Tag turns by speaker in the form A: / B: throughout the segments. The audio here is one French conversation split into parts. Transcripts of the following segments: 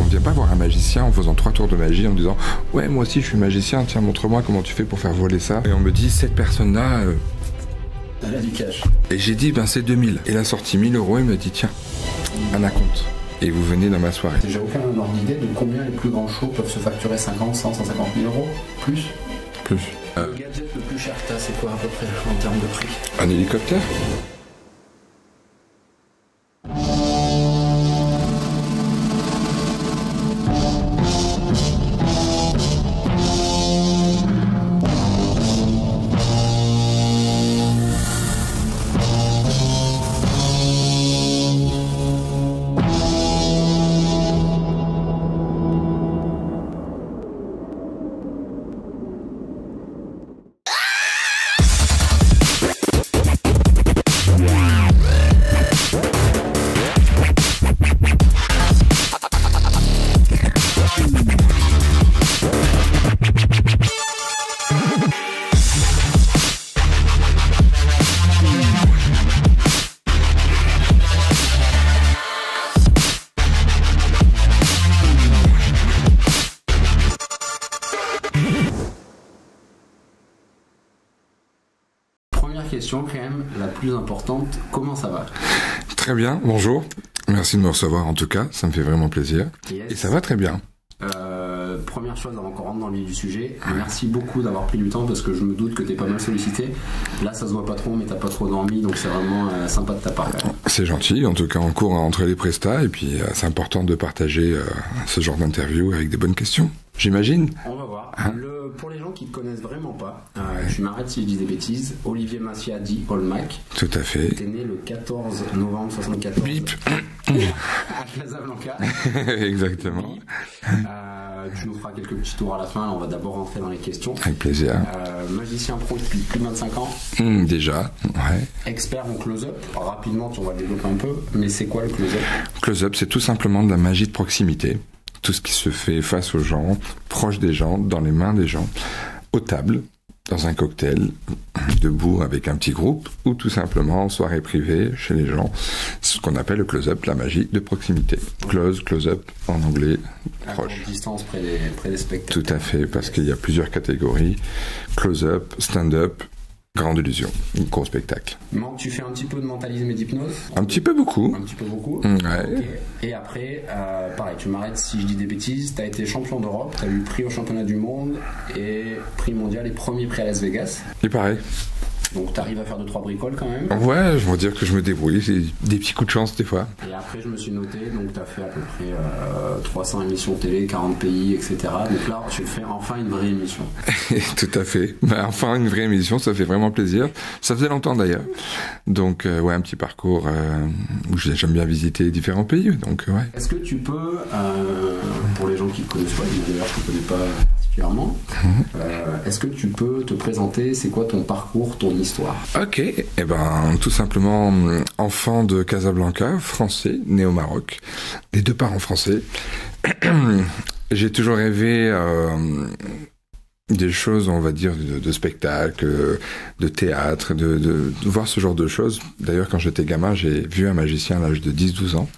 A: On ne vient pas voir un magicien en faisant 3 tours de magie en disant « Ouais, moi aussi je suis magicien, tiens, montre-moi comment tu fais pour faire voler ça. » Et on me dit « Cette personne-là...
B: Elle a du cash. »
A: Et j'ai dit « Ben c'est 2000. » Il a sorti 1000 euros, il m'a dit « Tiens, un acompte. » Et vous venez dans ma soirée.
B: J'ai aucun ordre d'idée de combien les plus grands shows peuvent se facturer 50, 100, 150 000 euros. Plus.
A: Plus.
B: Le gadget le plus cher que t'as, c'est quoi à peu près en termes de prix?
A: Un hélicoptère?
B: Première question quand même, la plus importante, comment ça va?
A: Très bien, bonjour. Merci de me recevoir en tout cas, ça me fait vraiment plaisir.
B: Yes.
A: Et ça va très bien.
B: Première chose avant qu'on rentre dans le vif du sujet, merci beaucoup d'avoir pris du temps parce que je me doute que t'es pas mal sollicité. Là ça se voit pas trop mais t'as pas trop dormi donc c'est vraiment sympa de ta part quand même.
A: C'est gentil, en tout cas on court entre les prestats et puis c'est important de partager ce genre d'interview avec des bonnes questions, j'imagine.
B: On va voir. Pour les gens qui ne te connaissent vraiment pas, tu m'arrêtes si je dis des bêtises, Olivier Macias dit Olmac.
A: Tout à fait.
B: T'es né le 14 novembre 74
A: Bip.
B: à Casablanca.
A: Exactement.
B: Bip. Tu nous feras quelques petits tours à la fin, on va d'abord rentrer dans les questions.
A: Avec plaisir.
B: Magicien pro depuis plus de 25 ans.
A: Déjà, ouais.
B: Expert en close-up. Rapidement, on va le développer un peu, mais c'est quoi le close-up?
A: Close-up, c'est tout simplement de la magie de proximité. Tout ce qui se fait face aux gens, proche des gens, dans les mains des gens, aux tables, dans un cocktail, debout avec un petit groupe, ou tout simplement en soirée privée chez les gens, ce qu'on appelle le close-up, la magie de proximité. Close-up en anglais, proche.
B: À courte distance près des spectateurs.
A: Tout à fait, parce qu'il y a plusieurs catégories. Close-up, stand-up, grande illusion, gros spectacle.
B: Tu fais un petit peu de mentalisme et d'hypnose?
A: Un petit peu beaucoup.
B: Un petit peu beaucoup.
A: Ouais.
B: Okay. Et après, pareil, tu m'arrêtes si je dis des bêtises, tu as été champion d'Europe, tu as eu prix au championnat du monde et prix mondial et premier prix à Las Vegas.
A: Il paraît.
B: Donc tu arrives à faire 2-3 bricoles quand même.
A: Ouais, je veux dire que je me débrouille, c'est des petits coups de chance des fois.
B: Et après je me suis noté, donc tu as fait à peu près 300 émissions télé, 40 pays, etc. Donc là tu fais enfin une vraie émission.
A: Tout à fait. Bah, enfin une vraie émission, ça fait vraiment plaisir. Ça faisait longtemps d'ailleurs. Donc ouais, un petit parcours où j'aime bien visiter différents pays. Donc ouais.
B: Est-ce que tu peux, pour les gens qui ne connaissent pas, d'ailleurs je ne connais pas particulièrement, est-ce que tu peux te présenter, c'est quoi ton parcours, ton histoire?
A: Ok, eh ben tout simplement enfant de Casablanca, français, né au Maroc, des 2 parents français. J'ai toujours rêvé des choses, on va dire, de spectacle, de théâtre, de voir ce genre de choses. D'ailleurs, quand j'étais gamin, j'ai vu un magicien à l'âge de 10-12 ans.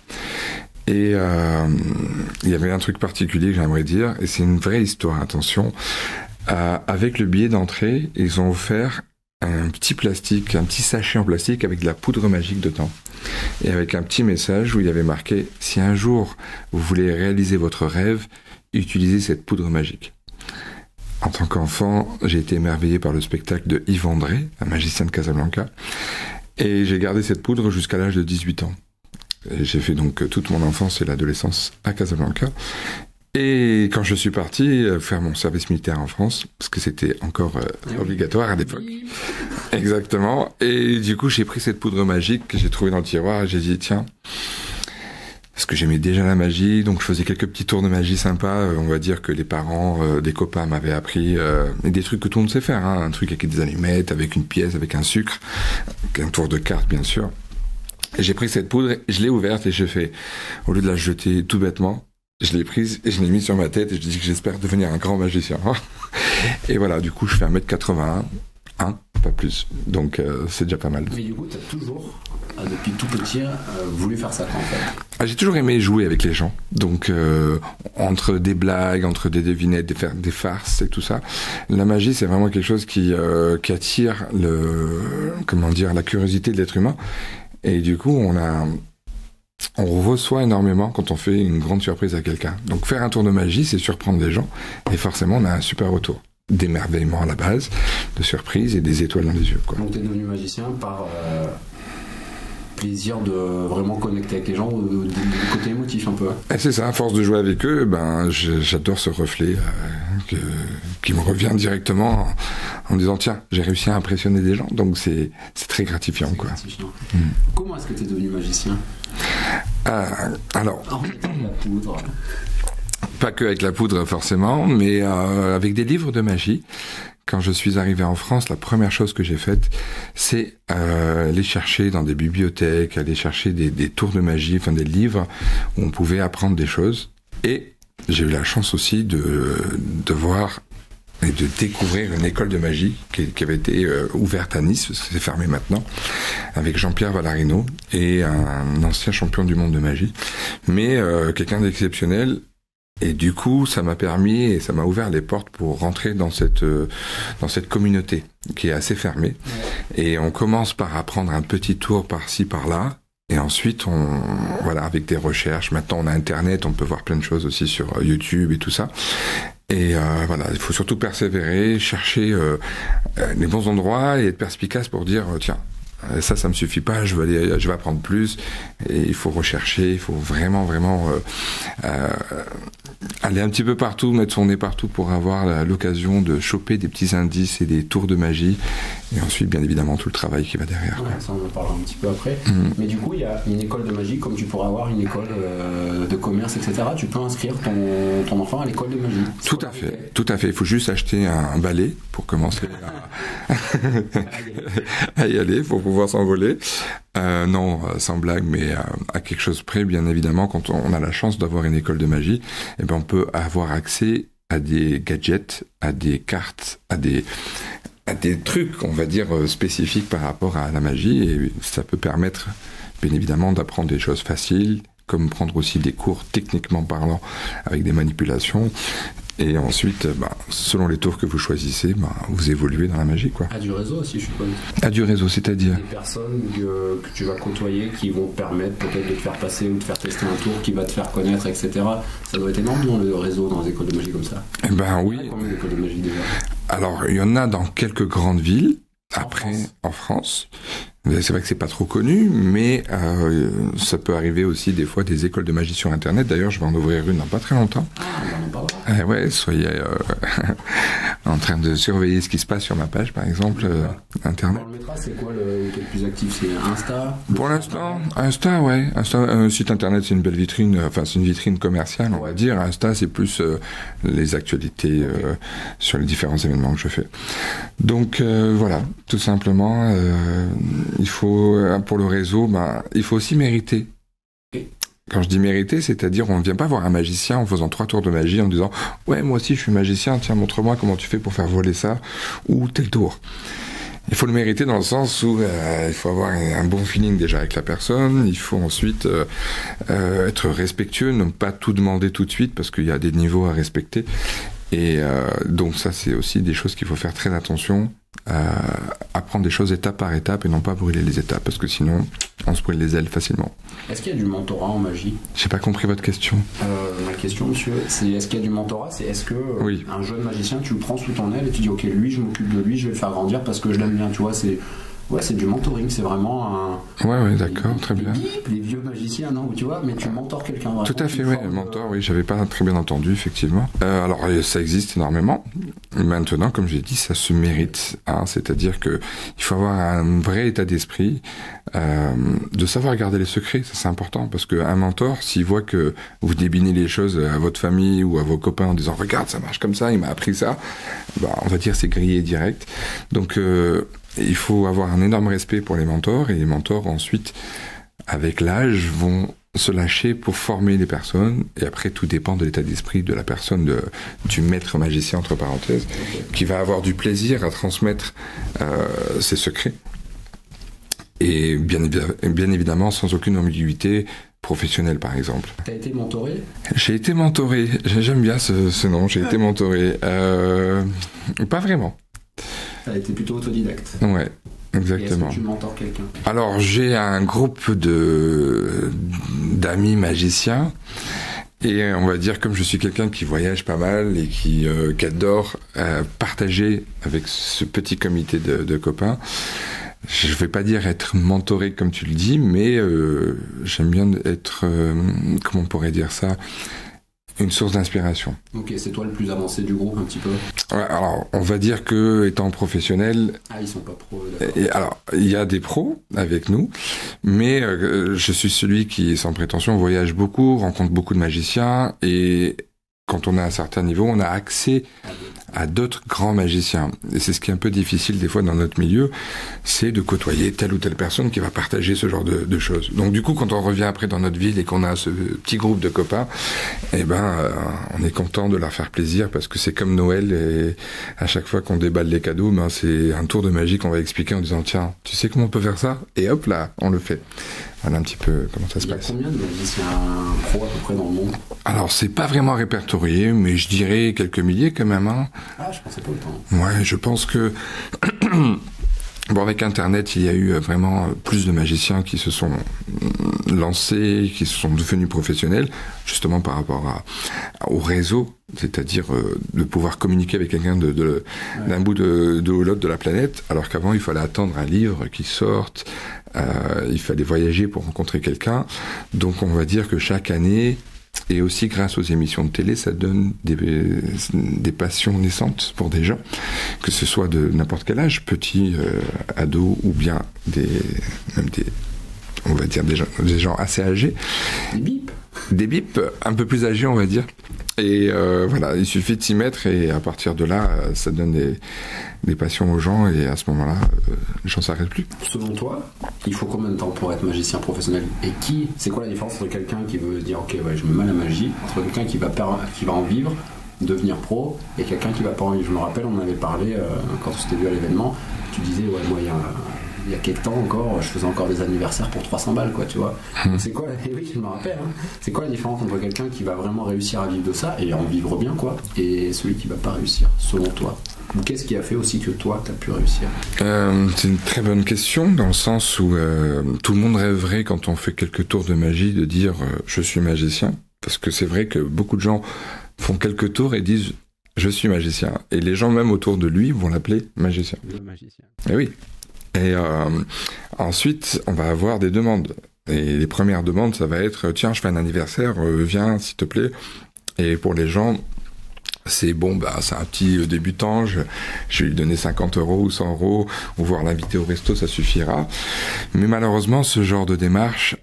A: Et il y avait un truc particulier que j'aimerais dire, et c'est une vraie histoire, attention. Avec le billet d'entrée, ils ont offert un petit plastique, un petit sachet en plastique avec de la poudre magique dedans. Et avec un petit message où il y avait marqué « Si un jour vous voulez réaliser votre rêve, utilisez cette poudre magique ». En tant qu'enfant, j'ai été émerveillé par le spectacle de Yves André, un magicien de Casablanca. Et j'ai gardé cette poudre jusqu'à l'âge de 18 ans. J'ai fait donc toute mon enfance et l'adolescence à Casablanca. Et quand je suis parti faire mon service militaire en France, parce que c'était encore obligatoire à l'époque. Exactement. Et du coup, j'ai pris cette poudre magique que j'ai trouvée dans le tiroir et j'ai dit, tiens, parce que j'aimais déjà la magie, donc je faisais quelques petits tours de magie sympas. On va dire que les parents des copains m'avaient appris et des trucs que tout le monde sait faire, hein, un truc avec des allumettes, avec une pièce, avec un sucre, un tour de carte bien sûr. Et j'ai pris cette poudre, je l'ai ouverte et j'ai fait, au lieu de la jeter tout bêtement, je l'ai prise et je l'ai mise sur ma tête et je dis que j'espère devenir un grand magicien. Et voilà, du coup, je fais 1m81, pas plus. Donc, c'est déjà pas mal.
B: Mais du coup, t'as toujours depuis tout petit, voulu faire ça en fait?
A: J'ai toujours aimé jouer avec les gens. Donc, entre des blagues, entre des devinettes, des farces et tout ça, la magie, c'est vraiment quelque chose qui attire la curiosité de l'être humain. Et du coup, on reçoit énormément quand on fait une grande surprise à quelqu'un. Donc, faire un tour de magie, c'est surprendre les gens. Et forcément, on a un super retour. D'émerveillement à la base, de surprise et des étoiles dans les yeux, quoi.
B: Donc, tu es devenu magicien par plaisir de vraiment connecter avec les gens, du côté émotif un peu.
A: Et c'est ça, à force de jouer avec eux, j'adore ce reflet qui me revient directement en me disant tiens, j'ai réussi à impressionner des gens, donc c'est très gratifiant, quoi.
B: Gratifiant. Comment est-ce que tu es devenu magicien?
A: Alors,
B: en mettant de la poudre.
A: Pas que avec la poudre forcément, mais avec des livres de magie. Quand je suis arrivé en France, la première chose que j'ai faite, c'est aller chercher dans des bibliothèques, aller chercher des tours de magie, enfin des livres où on pouvait apprendre des choses. Et j'ai eu la chance aussi de voir et de découvrir une école de magie qui avait été ouverte à Nice, c'est fermé maintenant, avec Jean-Pierre Valarino et un ancien champion du monde de magie, mais quelqu'un d'exceptionnel. Et du coup, ça m'a permis et ça m'a ouvert les portes pour rentrer dans cette communauté qui est assez fermée. Et on commence par apprendre un petit tour par-ci, par-là. Et ensuite, avec des recherches. Maintenant, on a Internet, on peut voir plein de choses aussi sur YouTube et tout ça. Et il faut surtout persévérer, chercher les bons endroits et être perspicace pour dire tiens, ça me suffit pas, je vais apprendre plus. Et il faut rechercher, il faut vraiment aller un petit peu partout, mettre son nez partout pour avoir l'occasion de choper des petits indices et des tours de magie. Et ensuite, bien évidemment, tout le travail qui va derrière.
B: Ouais, ça, on en parlera un petit peu après. Mais du coup, il y a une école de magie, comme tu pourrais avoir une école de commerce, etc. Tu peux inscrire ton enfant à l'école de magie.
A: Tout à fait. Il faut juste acheter un balai pour commencer à y aller, pour pouvoir s'envoler. Non, sans blague, mais à quelque chose près, bien évidemment, quand on a la chance d'avoir une école de magie, on peut avoir accès à des gadgets, à des cartes, à des trucs, on va dire, spécifiques par rapport à la magie, et ça peut permettre, bien évidemment, d'apprendre des choses faciles, comme prendre aussi des cours techniquement parlant avec des manipulations. Et ensuite, selon les tours que vous choisissez, vous évoluez dans la magie, quoi.
B: À du réseau aussi, je suppose.
A: À du réseau, c'est-à-dire
B: des personnes que tu vas côtoyer qui vont te permettre peut-être de te faire passer ou de faire tester un tour qui va te faire connaître, etc. Ça doit être énorme dans le réseau, dans les écoles de magie comme ça.
A: Oui.
B: Combien d'écoles de magie déjà?
A: Alors, il y en a dans quelques grandes villes. Après, en France, c'est vrai que c'est pas trop connu, mais ça peut arriver aussi des fois des écoles de magie sur Internet. D'ailleurs, je vais en ouvrir une dans pas très longtemps.
B: On en parlera.
A: Ouais, soyez en train de surveiller ce qui se passe sur ma page, par exemple, Internet.
B: Dans le métras, c'est quoi le plus actif? C'est Insta?
A: Pour l'instant, Insta, ouais. Insta, site Internet, c'est une belle vitrine, c'est une vitrine commerciale, on va dire. Insta, c'est plus les actualités sur les différents événements que je fais. Donc, voilà, tout simplement, il faut, pour le réseau, il faut aussi mériter. Quand je dis mériter, c'est-à-dire on ne vient pas voir un magicien en faisant 3 tours de magie en disant « Ouais, moi aussi je suis magicien, tiens, montre-moi comment tu fais pour faire voler ça, ou tel tour ». Il faut le mériter dans le sens où il faut avoir un bon feeling déjà avec la personne, il faut ensuite être respectueux, ne pas tout demander tout de suite parce qu'il y a des niveaux à respecter. Et donc ça, c'est aussi des choses qu'il faut faire très attention, apprendre des choses étape par étape et non pas brûler les étapes, parce que sinon, on se brûle les ailes facilement.
B: Est-ce qu'il y a du mentorat en magie?
A: J'ai pas compris votre question.
B: Ma question, monsieur, c'est est-ce qu'il y a du mentorat? C'est est-ce que un jeune magicien, tu le prends sous ton aile et tu dis ok, lui, je m'occupe de lui, je vais le faire grandir parce que je l'aime bien, tu vois, c'est du mentoring, c'est vraiment un...
A: Ouais, d'accord, très bien.
B: Les vieux magiciens, non, tu vois, mais tu mentors quelqu'un.
A: Tout à fait, oui, mentor, oui, j'avais pas très bien entendu, effectivement. Alors, ça existe énormément. Maintenant, comme j'ai dit, ça se mérite, c'est-à-dire que il faut avoir un vrai état d'esprit, de savoir garder les secrets, ça c'est important, parce qu'un mentor, s'il voit que vous débinez les choses à votre famille ou à vos copains en disant « Regarde, ça marche comme ça, il m'a appris ça », on va dire c'est grillé direct. Donc, il faut avoir un énorme respect pour les mentors, et les mentors ensuite, avec l'âge, vont se lâcher pour former les personnes, et après tout dépend de l'état d'esprit de la personne, du maître magicien entre parenthèses, qui va avoir du plaisir à transmettre ses secrets. Et bien évidemment, sans aucune ambiguïté professionnelle, par exemple.
B: T'as été mentoré ?
A: J'ai été mentoré. J'aime bien ce nom. J'ai été mentoré. Pas vraiment.
B: T'as été plutôt autodidacte.
A: Ouais. Exactement.
B: Et est-ce que tu mentors quelqu'un ?
A: Alors, j'ai un groupe d'amis magiciens. Et on va dire, comme je suis quelqu'un qui voyage pas mal et qui adore partager avec ce petit comité de copains, je vais pas dire être mentoré comme tu le dis, mais j'aime bien être, comment on pourrait dire ça, une source d'inspiration.
B: Ok, c'est toi le plus avancé du groupe un petit peu.
A: Ouais, alors, on va dire que étant professionnel...
B: Ah, ils sont pas pros, d'accord.
A: Alors, il y a des pros avec nous, mais je suis celui qui, sans prétention, voyage beaucoup, rencontre beaucoup de magiciens, et quand on a un certain niveau, on a accès à d'autres grands magiciens. Et c'est ce qui est un peu difficile des fois dans notre milieu, c'est de côtoyer telle ou telle personne qui va partager ce genre de choses. Donc du coup, quand on revient après dans notre ville et qu'on a ce petit groupe de copains, eh ben, on est content de leur faire plaisir parce que c'est comme Noël et à chaque fois qu'on déballe les cadeaux, ben, c'est un tour de magie qu'on va expliquer en disant tiens, tu sais comment on peut faire ça ? Et hop là, on le fait. Voilà un petit peu comment ça se passe.
B: Il y a combien de magiciens pros à peu près dans le monde ?
A: Alors, c'est pas vraiment répertorié, mais je dirais quelques milliers quand même. Hein.
B: Ah, je pensais pas autant.
A: Ouais, je pense que... Bon, avec Internet, il y a eu vraiment plus de magiciens qui se sont lancés, qui se sont devenus professionnels, justement par rapport au réseau, c'est-à-dire de pouvoir communiquer avec quelqu'un d'un bout de l'autre de la planète, alors qu'avant, il fallait attendre un livre qui sorte, il fallait voyager pour rencontrer quelqu'un. Donc, on va dire que chaque année... Et aussi, grâce aux émissions de télé, ça donne des passions naissantes pour des gens, que ce soit de n'importe quel âge, petits, ados, ou bien on va dire des gens assez âgés. Des bips un peu plus âgés, on va dire. Et voilà, il suffit de s'y mettre et à partir de là, ça donne des passions aux gens et à ce moment-là, les gens s'arrêtent plus.
B: Selon toi, il faut combien de temps pour être magicien professionnel ? Et c'est quoi la différence entre quelqu'un qui veut dire ok, ouais, je me mets à la magie, entre quelqu'un qui va en vivre, devenir pro, et quelqu'un qui va pas en vivre ? Je me rappelle, on avait parlé quand on s'était vu à l'événement, tu disais ouais, moi il y a quelques temps encore, je faisais encore des anniversaires pour 300 balles, quoi, tu vois. C'est quoi, et oui, je me rappelle, hein. C'est quoi la différence entre quelqu'un qui va vraiment réussir à vivre de ça et en vivre bien, quoi, et celui qui va pas réussir, selon toi ? Ou qu'est-ce qui a fait aussi que toi, t'as pu réussir ?
A: C'est une très bonne question, dans le sens où tout le monde rêverait, quand on fait quelques tours de magie, de dire je suis magicien. Parce que c'est vrai que beaucoup de gens font quelques tours et disent je suis magicien. Et les gens même autour de lui vont l'appeler magicien.
B: Le magicien.
A: Et oui. Et ensuite, on va avoir des demandes. Et les premières demandes, ça va être tiens, je fais un anniversaire, viens s'il te plaît. Et pour les gens, c'est bon, bah c'est un petit débutant, je vais lui donner 50 € ou 100 €, ou voir l'inviter au resto, ça suffira. Mais malheureusement, ce genre de démarche,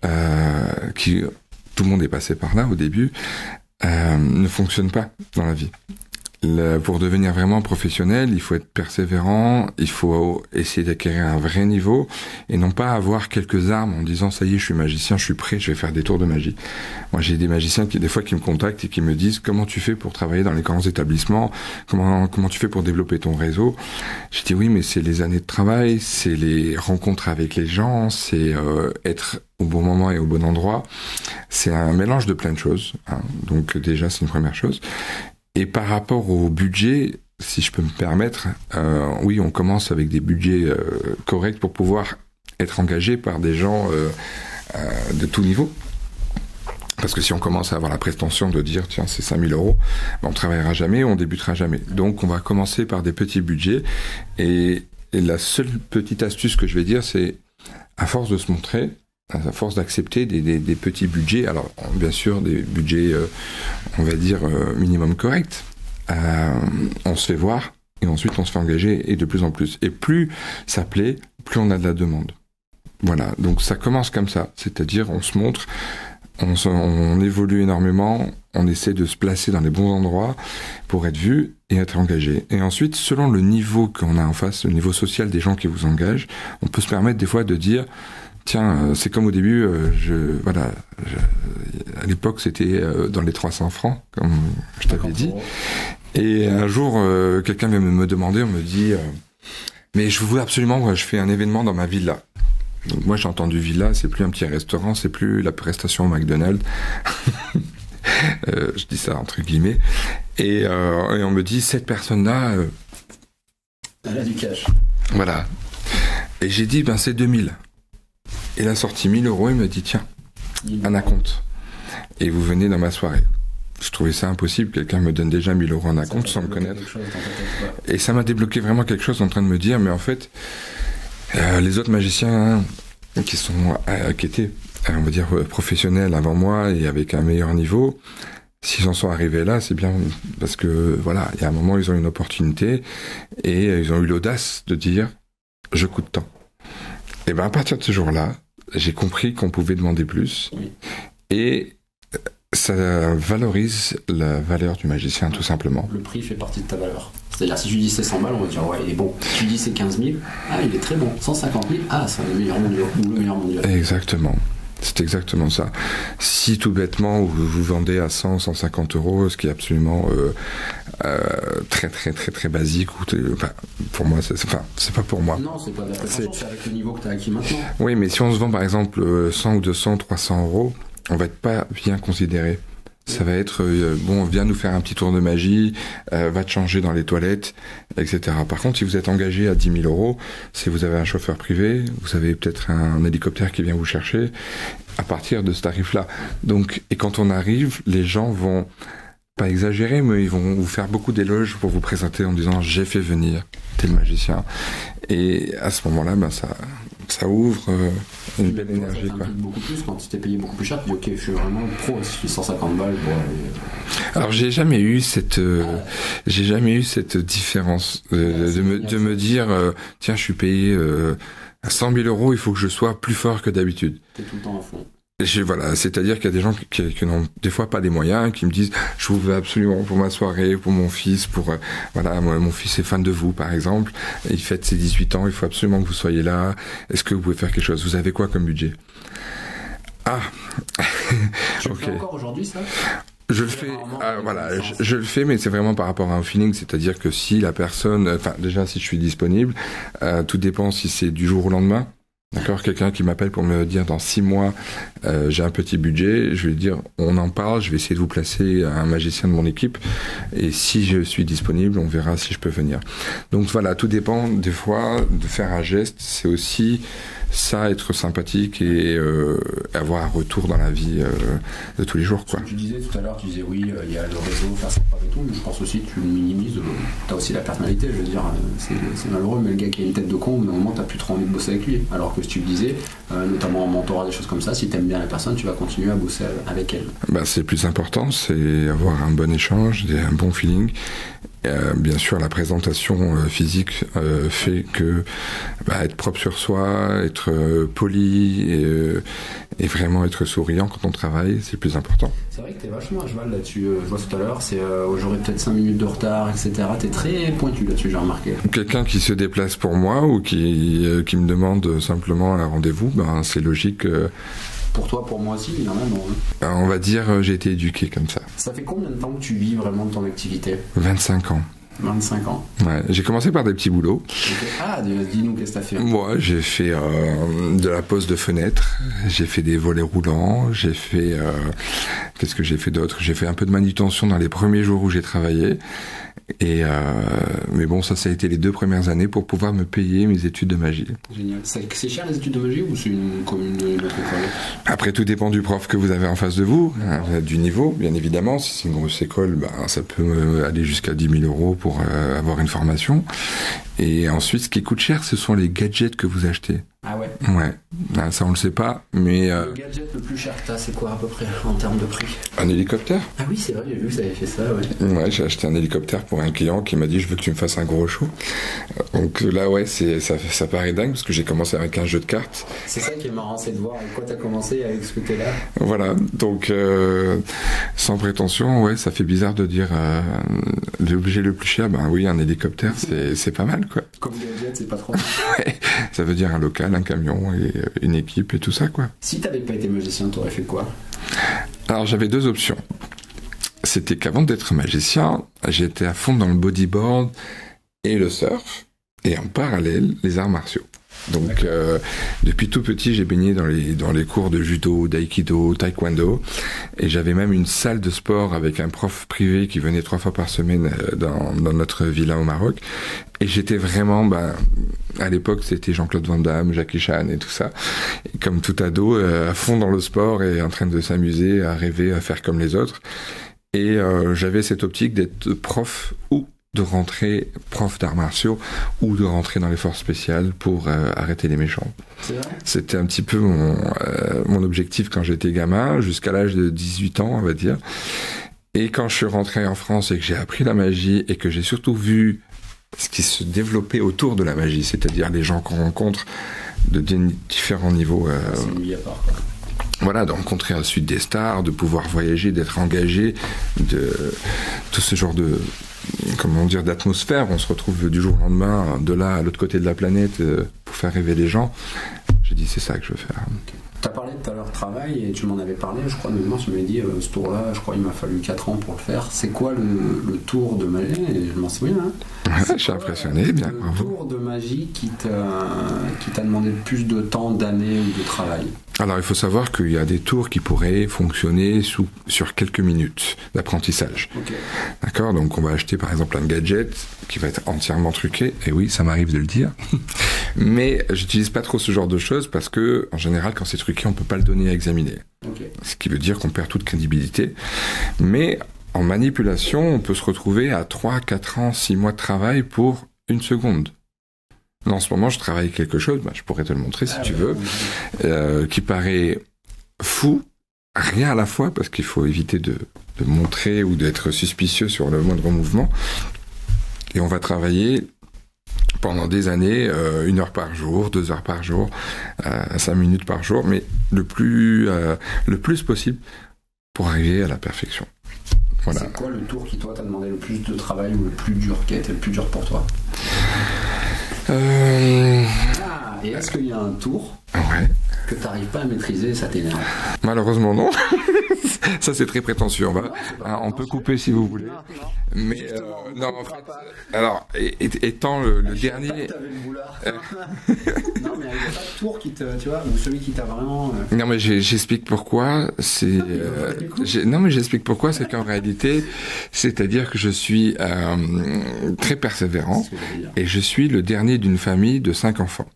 A: tout le monde est passé par là au début, ne fonctionne pas dans la vie. Pour devenir vraiment professionnel, il faut être persévérant, il faut essayer d'acquérir un vrai niveau et non pas avoir quelques armes en disant ça y est, je suis magicien, je suis prêt, je vais faire des tours de magie. Moi, j'ai des magiciens qui des fois qui me contactent et qui me disent comment tu fais pour travailler dans les grands établissements, comment tu fais pour développer ton réseau. Je dis oui, mais c'est les années de travail, c'est les rencontres avec les gens, c'est être au bon moment et au bon endroit. C'est un mélange de plein de choses, hein. Donc déjà, c'est une première chose. Et par rapport au budget, si je peux me permettre, oui, on commence avec des budgets corrects pour pouvoir être engagé par des gens de tout niveau. Parce que si on commence à avoir la prétention de dire tiens, c'est 5 000 €, ben, on travaillera jamais, on débutera jamais. Donc on va commencer par des petits budgets. Et la seule petite astuce que je vais dire, c'est à force de se montrer, à force d'accepter des petits budgets, alors bien sûr des budgets, on va dire, minimum corrects, on se fait voir et ensuite on se fait engager et de plus en plus. Et plus ça plaît, plus on a de la demande. Voilà, donc ça commence comme ça, c'est-à-dire on se montre, on évolue énormément, on essaie de se placer dans les bons endroits pour être vu et être engagé. Et ensuite, selon le niveau qu'on a en face, le niveau social des gens qui vous engagent, on peut se permettre des fois de dire tiens, c'est comme au début, à l'époque c'était dans les 300 francs, comme je t'avais dit. Et un jour, quelqu'un vient me demander, on me dit mais je veux absolument, je fais un événement dans ma villa. Donc moi j'ai entendu villa, c'est plus un petit restaurant, c'est plus la prestation au McDonald's. Je dis ça entre guillemets. Et on me dit, cette personne-là...
B: Elle a du cash.
A: Voilà. Et j'ai dit, ben c'est 2000. Il a sorti 1000 euros, il m'a dit, tiens, un acompte. Et vous venez dans ma soirée. Je trouvais ça impossible, quelqu'un me donne déjà 1000 euros en acompte sans me connaître. Et ça m'a débloqué vraiment quelque chose en train de me dire, mais en fait, les autres magiciens qui étaient, on va dire, professionnels avant moi et avec un meilleur niveau, s'ils en sont arrivés là, c'est bien parce que, voilà, il y a un moment, ils ont une opportunité et ils ont eu l'audace de dire, je coûte tant. Et ben à partir de ce jour-là, j'ai compris qu'on pouvait demander plus. Oui. Et ça valorise la valeur du magicien, tout simplement.
B: Le prix fait partie de ta valeur. C'est-à-dire, si tu dis c'est 100 balles, on va dire, ouais, il est bon. Si tu dis c'est 15 000, ah, il est très bon. 150 000, ah, c'est le meilleur mondial. Ou le meilleur mondial.
A: Exactement. C'est exactement ça. Si tout bêtement, vous vendez à 100, 150 euros, ce qui est absolument très, très, très, très basique, pour moi, c'est pas pour moi.
B: Non, c'est pas de la prétention, c'est avec le niveau que tu as acquis maintenant.
A: Oui, mais si on se vend, par exemple, 100 ou 200, 300 euros, on va être pas bien considéré. Ça va être, bon, viens nous faire un petit tour de magie, va te changer dans les toilettes, etc. Par contre, si vous êtes engagé à 10 000 euros, si vous avez un chauffeur privé, vous avez peut-être un hélicoptère qui vient vous chercher, à partir de ce tarif-là. Donc, et quand on arrive, les gens vont pas exagérer, mais ils vont vous faire beaucoup d'éloges pour vous présenter en disant « j'ai fait venir tel magicien ». Et à ce moment-là, ben ça ouvre une belle énergie.
B: Ça beaucoup plus quand tu t'es payé beaucoup plus cher, tu dis ok, je suis vraiment pro, si je suis 150 balles.
A: Alors j'ai jamais eu cette différence de me dire tiens, je suis payé à 100 000 euros, il faut que je sois plus fort que d'habitude.
B: T'es tout le temps à fond.
A: Voilà, c'est-à-dire qu'il y a des gens qui n'ont des fois pas des moyens, qui me disent je vous veux absolument pour ma soirée, pour mon fils, voilà, mon fils est fan de vous par exemple, il fête ses 18 ans, il faut absolument que vous soyez là, est-ce que vous pouvez faire quelque chose, vous avez quoi comme budget? Ah
B: Tu le fais encore aujourd'hui ça?
A: Je le fais, je le fais, mais c'est vraiment par rapport à un feeling, c'est-à-dire que si la personne, déjà si je suis disponible, tout dépend si c'est du jour au lendemain. D'accord, quelqu'un qui m'appelle pour me dire dans 6 mois j'ai un petit budget, je vais lui dire on en parle, je vais essayer de vous placer un magicien de mon équipe et si je suis disponible, on verra si je peux venir. Donc voilà, tout dépend des fois de faire un geste, c'est aussi ça, être sympathique et avoir un retour dans la vie de tous les jours, quoi.
B: Tu disais tout à l'heure, tu disais oui, il y a le réseau, faire sympa et tout, mais je pense aussi que tu le minimises, t'as aussi la personnalité, je veux dire, c'est malheureux, mais le gars qui a une tête de con, mais au moment t'as plus trop envie de bosser avec lui, alors que si tu le disais, notamment en mentorat, des choses comme ça, si t'aimes bien la personne, tu vas continuer à bosser avec elle. C'est
A: le plus important, c'est avoir un bon échange, un bon feeling. Bien sûr, la présentation physique fait que être propre sur soi, être poli et vraiment être souriant quand on travaille, c'est le plus important.
B: C'est vrai que t'es vachement à cheval là-dessus. Je vois tout à l'heure, j'aurais peut-être 5 minutes de retard, etc. T'es très pointu là-dessus, j'ai remarqué.
A: Quelqu'un qui se déplace pour moi ou qui me demande simplement un rendez-vous, c'est logique.
B: Pour toi, pour moi aussi, énormément.
A: On va dire, j'ai été éduqué comme ça.
B: Ça fait combien de temps que tu vis vraiment de ton activité?
A: 25 ans.
B: 25 ans.
A: Ouais, j'ai commencé par des petits boulots.
B: Okay. Ah, dis-nous, qu'est-ce que t'as fait?
A: Moi, j'ai fait de la pose de fenêtre, j'ai fait des volets roulants, j'ai fait... qu'est-ce que j'ai fait d'autre? J'ai fait un peu de manutention dans les premiers jours où j'ai travaillé. Mais bon, ça a été les 2 premières années pour pouvoir me payer mes études de magie. Génial.
B: C'est cher les études de magie ou c'est une commune de notre école?
A: Après, tout dépend du prof que vous avez en face de vous, du niveau, bien évidemment. Si c'est une grosse école, ça peut aller jusqu'à 10 000 euros pour avoir une formation. Et ensuite, ce qui coûte cher, ce sont les gadgets que vous achetez.
B: Ah ouais?
A: Ouais, ça on le sait pas, mais...
B: Le gadget le plus cher que t'as, c'est quoi à peu près en termes de prix?
A: Un hélicoptère.
B: Ah oui, c'est vrai, j'ai vu que ça avait fait ça, ouais.
A: Ouais, j'ai acheté un hélicoptère pour un client qui m'a dit je veux que tu me fasses un gros show. Donc là, ouais, ça paraît dingue parce que j'ai commencé avec un jeu de cartes.
B: C'est ça qui est marrant, c'est de voir avec quoi t'as commencé, avec ce que t'es là.
A: Voilà, donc sans prétention, ouais, ça fait bizarre de dire l'objet le plus cher, oui, un hélicoptère, c'est pas mal, quoi.
B: Comme gadget, c'est pas trop.
A: Ouais, ça veut dire un local, un camion et une équipe et tout ça, quoi.
B: Si t'avais pas été magicien, t'aurais fait quoi?
A: Alors j'avais 2 options. C'était qu'avant d'être magicien, j'étais à fond dans le bodyboard et le surf, et en parallèle, les arts martiaux. Donc, depuis tout petit, j'ai baigné dans les cours de judo, d'aïkido, taekwondo. Et j'avais même une salle de sport avec un prof privé qui venait 3 fois par semaine dans notre villa au Maroc. Et j'étais vraiment, à l'époque, c'était Jean-Claude Van Damme, Jackie Chan et tout ça. Et comme tout ado, à fond dans le sport et en train de s'amuser, à rêver, à faire comme les autres. Et j'avais cette optique d'être prof ou de rentrer prof d'arts martiaux ou de rentrer dans les forces spéciales pour arrêter les méchants.
B: C'est vrai ?
A: C'était un petit peu mon objectif quand j'étais gamin, jusqu'à l'âge de 18 ans, on va dire. Et quand je suis rentré en France et que j'ai appris la magie et que j'ai surtout vu ce qui se développait autour de la magie, c'est-à-dire les gens qu'on rencontre de différents niveaux.
B: C'est une vie à part, quoi.
A: Voilà, de rencontrer ensuite des stars, de pouvoir voyager, d'être engagé, de tout ce genre de, comment dire, d'atmosphère. On se retrouve du jour au lendemain, de là à l'autre côté de la planète, pour faire rêver les gens. J'ai dit, c'est ça que je veux faire.
B: Okay. Tu as parlé tout à l'heure de travail et tu m'en avais parlé, je crois, de mémoire, tu m'avais dit, ce tour-là, je crois il m'a fallu 4 ans pour le faire. C'est quoi le tour de magie? Je m'en souviens, hein.
A: Je suis impressionné, bien.
B: Le tour de magie qui t'a demandé le plus de temps, d'années ou de travail?
A: Alors, il faut savoir qu'il y a des tours qui pourraient fonctionner sur quelques minutes d'apprentissage.
B: Okay.
A: D'accord? Donc, on va acheter, par exemple, un gadget qui va être entièrement truqué. Et oui, ça m'arrive de le dire. Mais j'utilise pas trop ce genre de choses parce que, en général, quand c'est truqué, on peut pas le donner à examiner.
B: Okay.
A: Ce qui veut dire qu'on perd toute crédibilité. Mais en manipulation, on peut se retrouver à 3, 4 ans, 6 mois de travail pour 1 seconde. En ce moment, je travaille quelque chose, je pourrais te le montrer si tu veux, qui paraît fou, rien à la fois, parce qu'il faut éviter de montrer ou d'être suspicieux sur le moindre mouvement. Et on va travailler pendant des années, 1 heure par jour, 2 heures par jour, 5 minutes par jour, mais le plus possible pour arriver à la perfection. Voilà.
B: C'est quoi le tour qui, toi, t'a demandé le plus de travail ou le plus dur, qui a été le plus dur pour toi? Et est-ce qu'il y a un tour que tu n'arrives pas à maîtriser et ça t'énerve?
A: Malheureusement, non. Ça, c'est très prétentieux. On peut couper si vous voulez.
B: Non.
A: Mais non, en fait, alors, étant le dernier...
B: Non, mais il n'y a pas de tour qui te... Tu vois, ou celui qui t'a vraiment...
A: Non, mais j'explique pourquoi. Non, mais j'explique pourquoi. C'est qu'en réalité, c'est-à-dire que je suis très persévérant et je suis le dernier d'une famille de 5 enfants.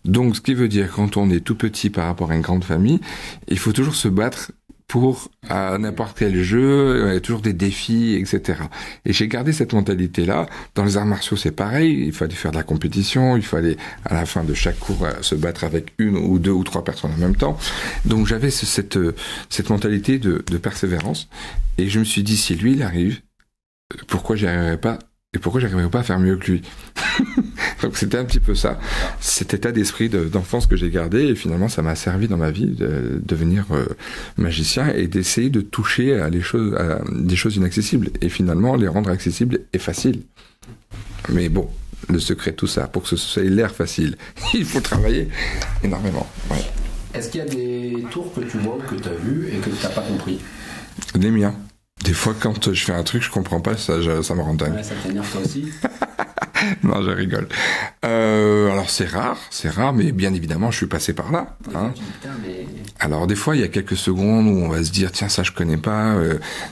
A: Donc, ce qui veut dire, quand on est tout petit par rapport à une grande famille, il faut toujours se battre pour n'importe quel jeu, il y a toujours des défis, etc. Et j'ai gardé cette mentalité-là. Dans les arts martiaux, c'est pareil. Il fallait faire de la compétition, il fallait, à la fin de chaque cours, se battre avec 1 ou 2 ou 3 personnes en même temps. Donc, j'avais cette mentalité de persévérance. Et je me suis dit, si lui, il arrive, pourquoi j'y arriverais pas? Et pourquoi j'arriverais pas à faire mieux que lui? Donc c'était un petit peu ça, cet état d'esprit d'enfance que j'ai gardé, et finalement ça m'a servi dans ma vie de devenir magicien et d'essayer de toucher à des choses inaccessibles, et finalement les rendre accessibles et faciles. Mais bon, le secret de tout ça, pour que ce soit l'air facile, il faut travailler énormément. Ouais.
B: Est-ce qu'il y a des tours que tu vois ou que tu as vus et que tu n'as pas compris?
A: Les miens. Des fois, quand je fais un truc, je comprends pas, ça me rend dingue.
B: Ouais, ça t'énerve toi aussi?
A: Non, je rigole. Alors c'est rare, mais bien évidemment, je suis passé par là. Hein. Alors des fois, il y a quelques secondes où on va se dire, tiens, ça je connais pas,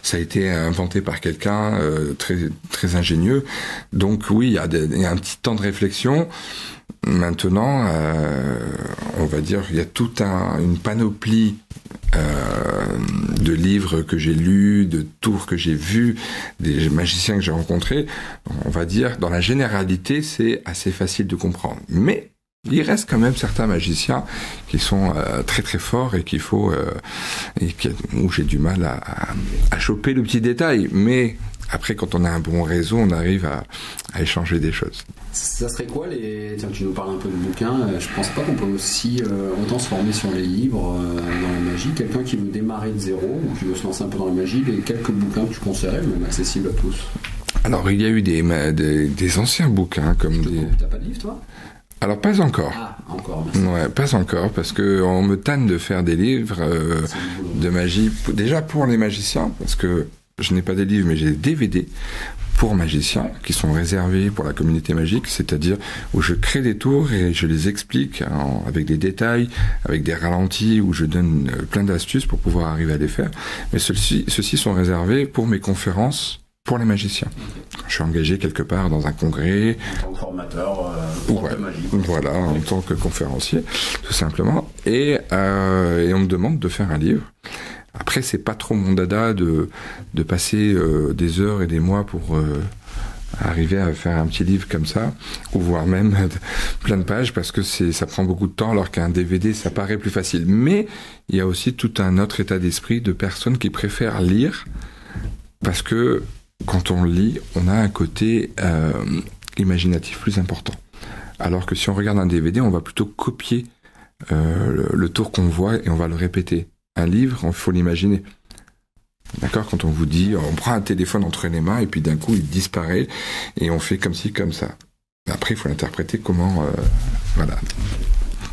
A: ça a été inventé par quelqu'un très très ingénieux. Donc oui, il y a un petit temps de réflexion. Maintenant, on va dire, il y a toute une panoplie de livres que j'ai lus, de tours que j'ai vus, des magiciens que j'ai rencontrés. On va dire, dans la généralité, c'est assez facile de comprendre. Mais il reste quand même certains magiciens qui sont très très forts et qu'il faut où j'ai du mal à choper le petit détail. Mais après, quand on a un bon réseau, on arrive à échanger des choses.
B: Ça serait quoi Tiens, tu nous parles un peu de bouquins. Je pense pas qu'on peut aussi autant se former sur les livres dans la magie. Quelqu'un qui veut démarrer de zéro ou qui veut se lancer un peu dans la magie, les quelques bouquins que tu conseillerais, même accessibles à tous. Alors,
A: il y a eu des anciens bouquins comme
B: T'as pas de livre, toi?
A: Alors pas encore.
B: Ah, encore. Merci.
A: Ouais, pas encore, parce que on me tanne de faire des livres de magie. Déjà pour les magiciens, parce que je n'ai pas des livres, mais j'ai des DVD pour magiciens, qui sont réservés pour la communauté magique, c'est-à-dire où je crée des tours et je les explique avec des détails, avec des ralentis, où je donne plein d'astuces pour pouvoir arriver à les faire. Mais ceux-ci sont réservés pour mes conférences pour les magiciens. Je suis engagé quelque part dans un congrès.
B: En tant que formateur,
A: voilà, en tant que conférencier, tout simplement. Et on me demande de faire un livre. Après, c'est pas trop mon dada de passer des heures et des mois pour arriver à faire un petit livre comme ça, ou voire même plein de pages, parce que ça prend beaucoup de temps, alors qu'un DVD, ça paraît plus facile. Mais il y a aussi tout un autre état d'esprit de personnes qui préfèrent lire, parce que quand on lit, on a un côté imaginatif plus important. Alors que si on regarde un DVD, on va plutôt copier le tour qu'on voit et on va le répéter. Un livre, il faut l'imaginer. D'accord ? Quand on vous dit, on prend un téléphone entre les mains et puis d'un coup il disparaît et on fait comme ci, comme ça. Après, il faut l'interpréter comment... voilà.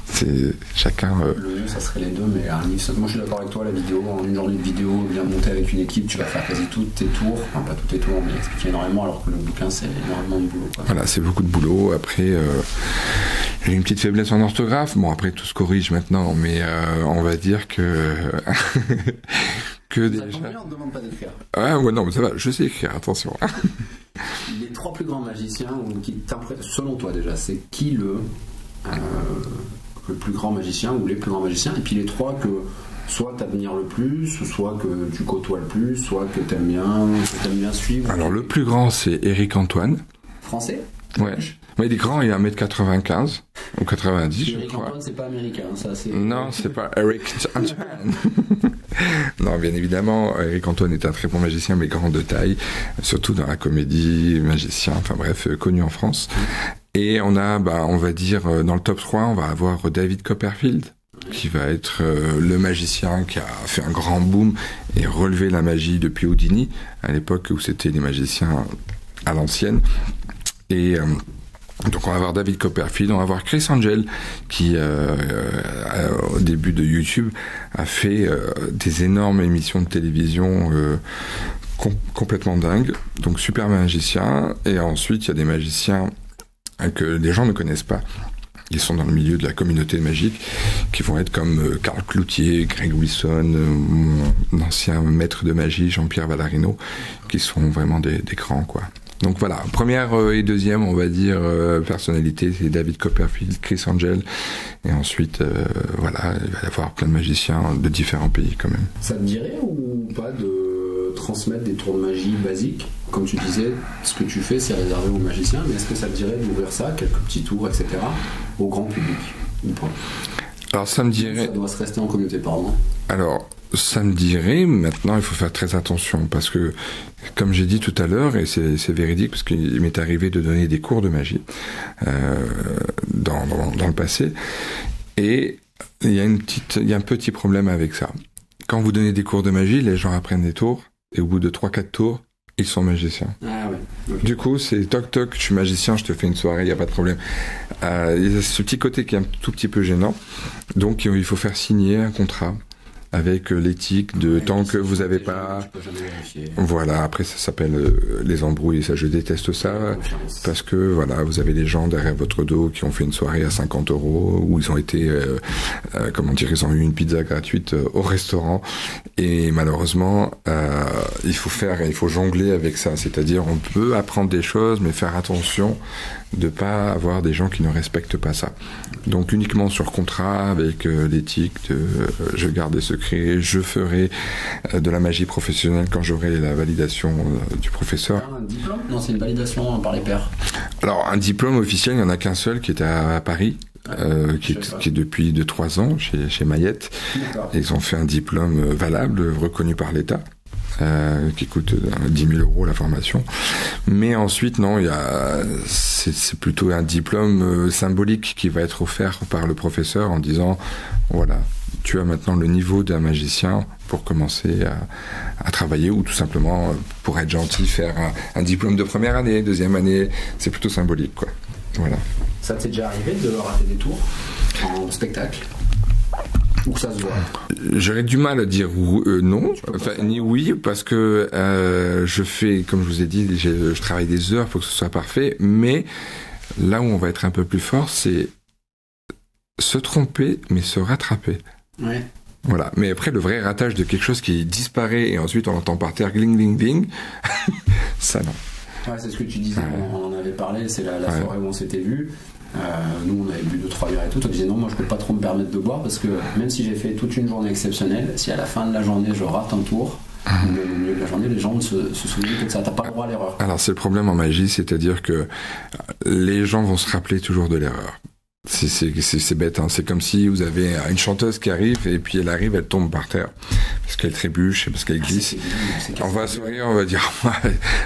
A: C'est chacun...
B: Le mieux, ça serait les deux, mais un livre... Moi, je suis d'accord avec toi, la vidéo, en une journée de vidéo, bien montée avec une équipe, tu vas faire quasi tous tes tours. Enfin, pas tous tes tours, mais expliquer énormément, alors que le bouquin, c'est énormément de boulot, quoi.
A: Voilà, c'est beaucoup de boulot. Après, j'ai une petite faiblesse en orthographe. Bon, après, tout se corrige maintenant, mais on va dire que... que
B: ça
A: déjà...
B: on ne demande pas d'écrire.
A: Ah ouais, non, mais ça va, je sais écrire, attention.
B: Les trois plus grands magiciens, qui t'impressionnent, selon toi déjà, c'est qui le plus grand magicien ou les plus grands magiciens, et puis les trois que soit t'admires le plus, soit que tu côtoies le plus, soit que t'aimes bien suivre.
A: Alors le plus grand, c'est Éric Antoine.
B: Français ?
A: Ouais. Mais il est grand, il est 1m95 ou 90, je
B: Éric
A: crois.
B: Antoine, c'est pas américain, ça c'est...
A: Non, c'est pas Éric Antoine. Non, bien évidemment, Éric Antoine est un très bon magicien, mais grand de taille, surtout dans la comédie, magicien, enfin bref, connu en France. Et on a, on va dire, dans le top 3, on va avoir David Copperfield, qui va être le magicien qui a fait un grand boom et relevé la magie depuis Houdini, à l'époque où c'était les magiciens à l'ancienne. Et donc on va avoir David Copperfield, on va avoir Chris Angel qui au début de YouTube a fait des énormes émissions de télévision complètement dingues, donc super magicien. Et ensuite il y a des magiciens que les gens ne connaissent pas, ils sont dans le milieu de la communauté magique, qui vont être comme Karl Cloutier, Greg Wilson, mon ancien maître de magie Jean-Pierre Valarino, qui sont vraiment des grands, quoi. Donc voilà, première et deuxième, on va dire, personnalité, c'est David Copperfield, Chris Angel, et ensuite, voilà, il va y avoir plein de magiciens de différents pays quand même.
B: Ça te dirait ou pas de transmettre des tours de magie basiques ? Comme tu disais, ce que tu fais, c'est réservé aux magiciens, mais est-ce que ça te dirait d'ouvrir ça, quelques petits tours, etc., au grand public ou pas ?
A: Alors ça me dirait...
B: Ça doit se rester en communauté, pardon.
A: Alors, ça me dirait, maintenant il faut faire très attention, parce que, comme j'ai dit tout à l'heure, et c'est véridique, parce qu'il m'est arrivé de donner des cours de magie dans le passé, et il y a un petit problème avec ça. Quand vous donnez des cours de magie, les gens apprennent des tours, et au bout de 3-4 tours, ils sont magiciens.
B: Ah ouais. Okay.
A: Du coup, c'est toc toc, je suis magicien, je te fais une soirée, il n'y a pas de problème. Il y a ce petit côté qui est un tout petit peu gênant, donc il faut faire signer un contrat avec l'éthique de tant que vous n'avez pas... Voilà, après ça s'appelle les embrouilles, et ça je déteste ça, parce que voilà, vous avez des gens derrière votre dos qui ont fait une soirée à 50 €, où ils ont été, ils ont eu une pizza gratuite au restaurant, et malheureusement, il faut jongler avec ça, c'est-à-dire on peut apprendre des choses, mais faire attention de pas avoir des gens qui ne respectent pas ça. Donc uniquement sur contrat, avec l'éthique de je garde des secrets, je ferai de la magie professionnelle quand j'aurai la validation du professeur.
B: Un diplôme ? Non, c'est une validation par les pairs.
A: Alors un diplôme officiel, il n'y en a qu'un seul qui est à Paris. Qui est depuis 3 ans chez Mayette. Ils ont fait un diplôme valable, reconnu par l'État. Qui coûte 10 000 € la formation. Mais ensuite, non, c'est plutôt un diplôme symbolique qui va être offert par le professeur en disant, voilà, tu as maintenant le niveau d'un magicien pour commencer à travailler, ou tout simplement, pour être gentil, faire un diplôme de première année, deuxième année, c'est plutôt symbolique, quoi. Voilà.
B: Ça t'est déjà arrivé de rater des tours en spectacle ? Ou ça se voit?
A: J'aurais du mal à dire non, enfin, ni oui, parce que je fais, comme je vous ai dit, je travaille des heures pour que ce soit parfait, mais là où on va être un peu plus fort, c'est se tromper, mais se rattraper.
B: Ouais.
A: Voilà. Mais après, le vrai ratage de quelque chose qui disparaît et ensuite on l'entend par terre, gling, gling, gling, ça non.
B: Ouais, c'est ce que tu disais, on en avait parlé, c'est la soirée où on s'était vu. Nous, on avait bu 2-3 bières et tout. On disait non, moi je peux pas trop me permettre de boire parce que même si j'ai fait toute une journée exceptionnelle, si à la fin de la journée je rate un tour, ou même au milieu de la journée, les gens ne se souviennent que de ça. T'as pas le droit à l'erreur.
A: Alors, c'est le problème en magie, c'est-à-dire que les gens vont se rappeler toujours de l'erreur. C'est bête, hein. C'est comme si vous avez une chanteuse qui arrive et puis elle arrive, elle tombe par terre parce qu'elle trébuche, parce qu'elle glisse. On va sourire, on va dire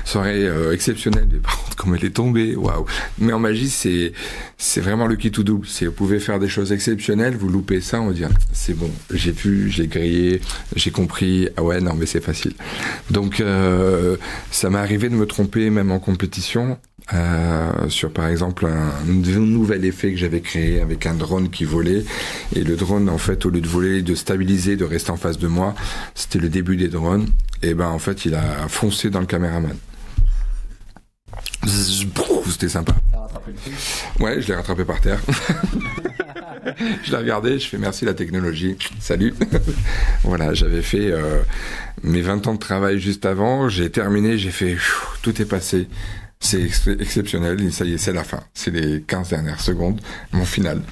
A: soirée exceptionnelle, mais par contre comme elle est tombée, waouh. Mais en magie, c'est vraiment le qui tout double. C'est vous pouvez faire des choses exceptionnelles, vous loupez ça, on va dire c'est bon, j'ai vu, j'ai grillé, j'ai compris. Ah ouais, non mais c'est facile. Donc ça m'est arrivé de me tromper même en compétition. Sur par exemple un nouvel effet que j'avais créé avec un drone qui volait, et le drone en fait au lieu de voler, de stabiliser, de rester en face de moi, c'était le début des drones, et ben en fait il a foncé dans le caméraman. C'était sympa.
B: T'as rattrapé le truc?
A: Ouais, je l'ai rattrapé par terre. Je l'ai regardé, je fais merci la technologie, salut. Voilà, j'avais fait mes 20 ans de travail juste avant, j'ai terminé, j'ai fait tout est passé. C'est exceptionnel, et ça y est, c'est la fin. C'est les 15 dernières secondes, mon final.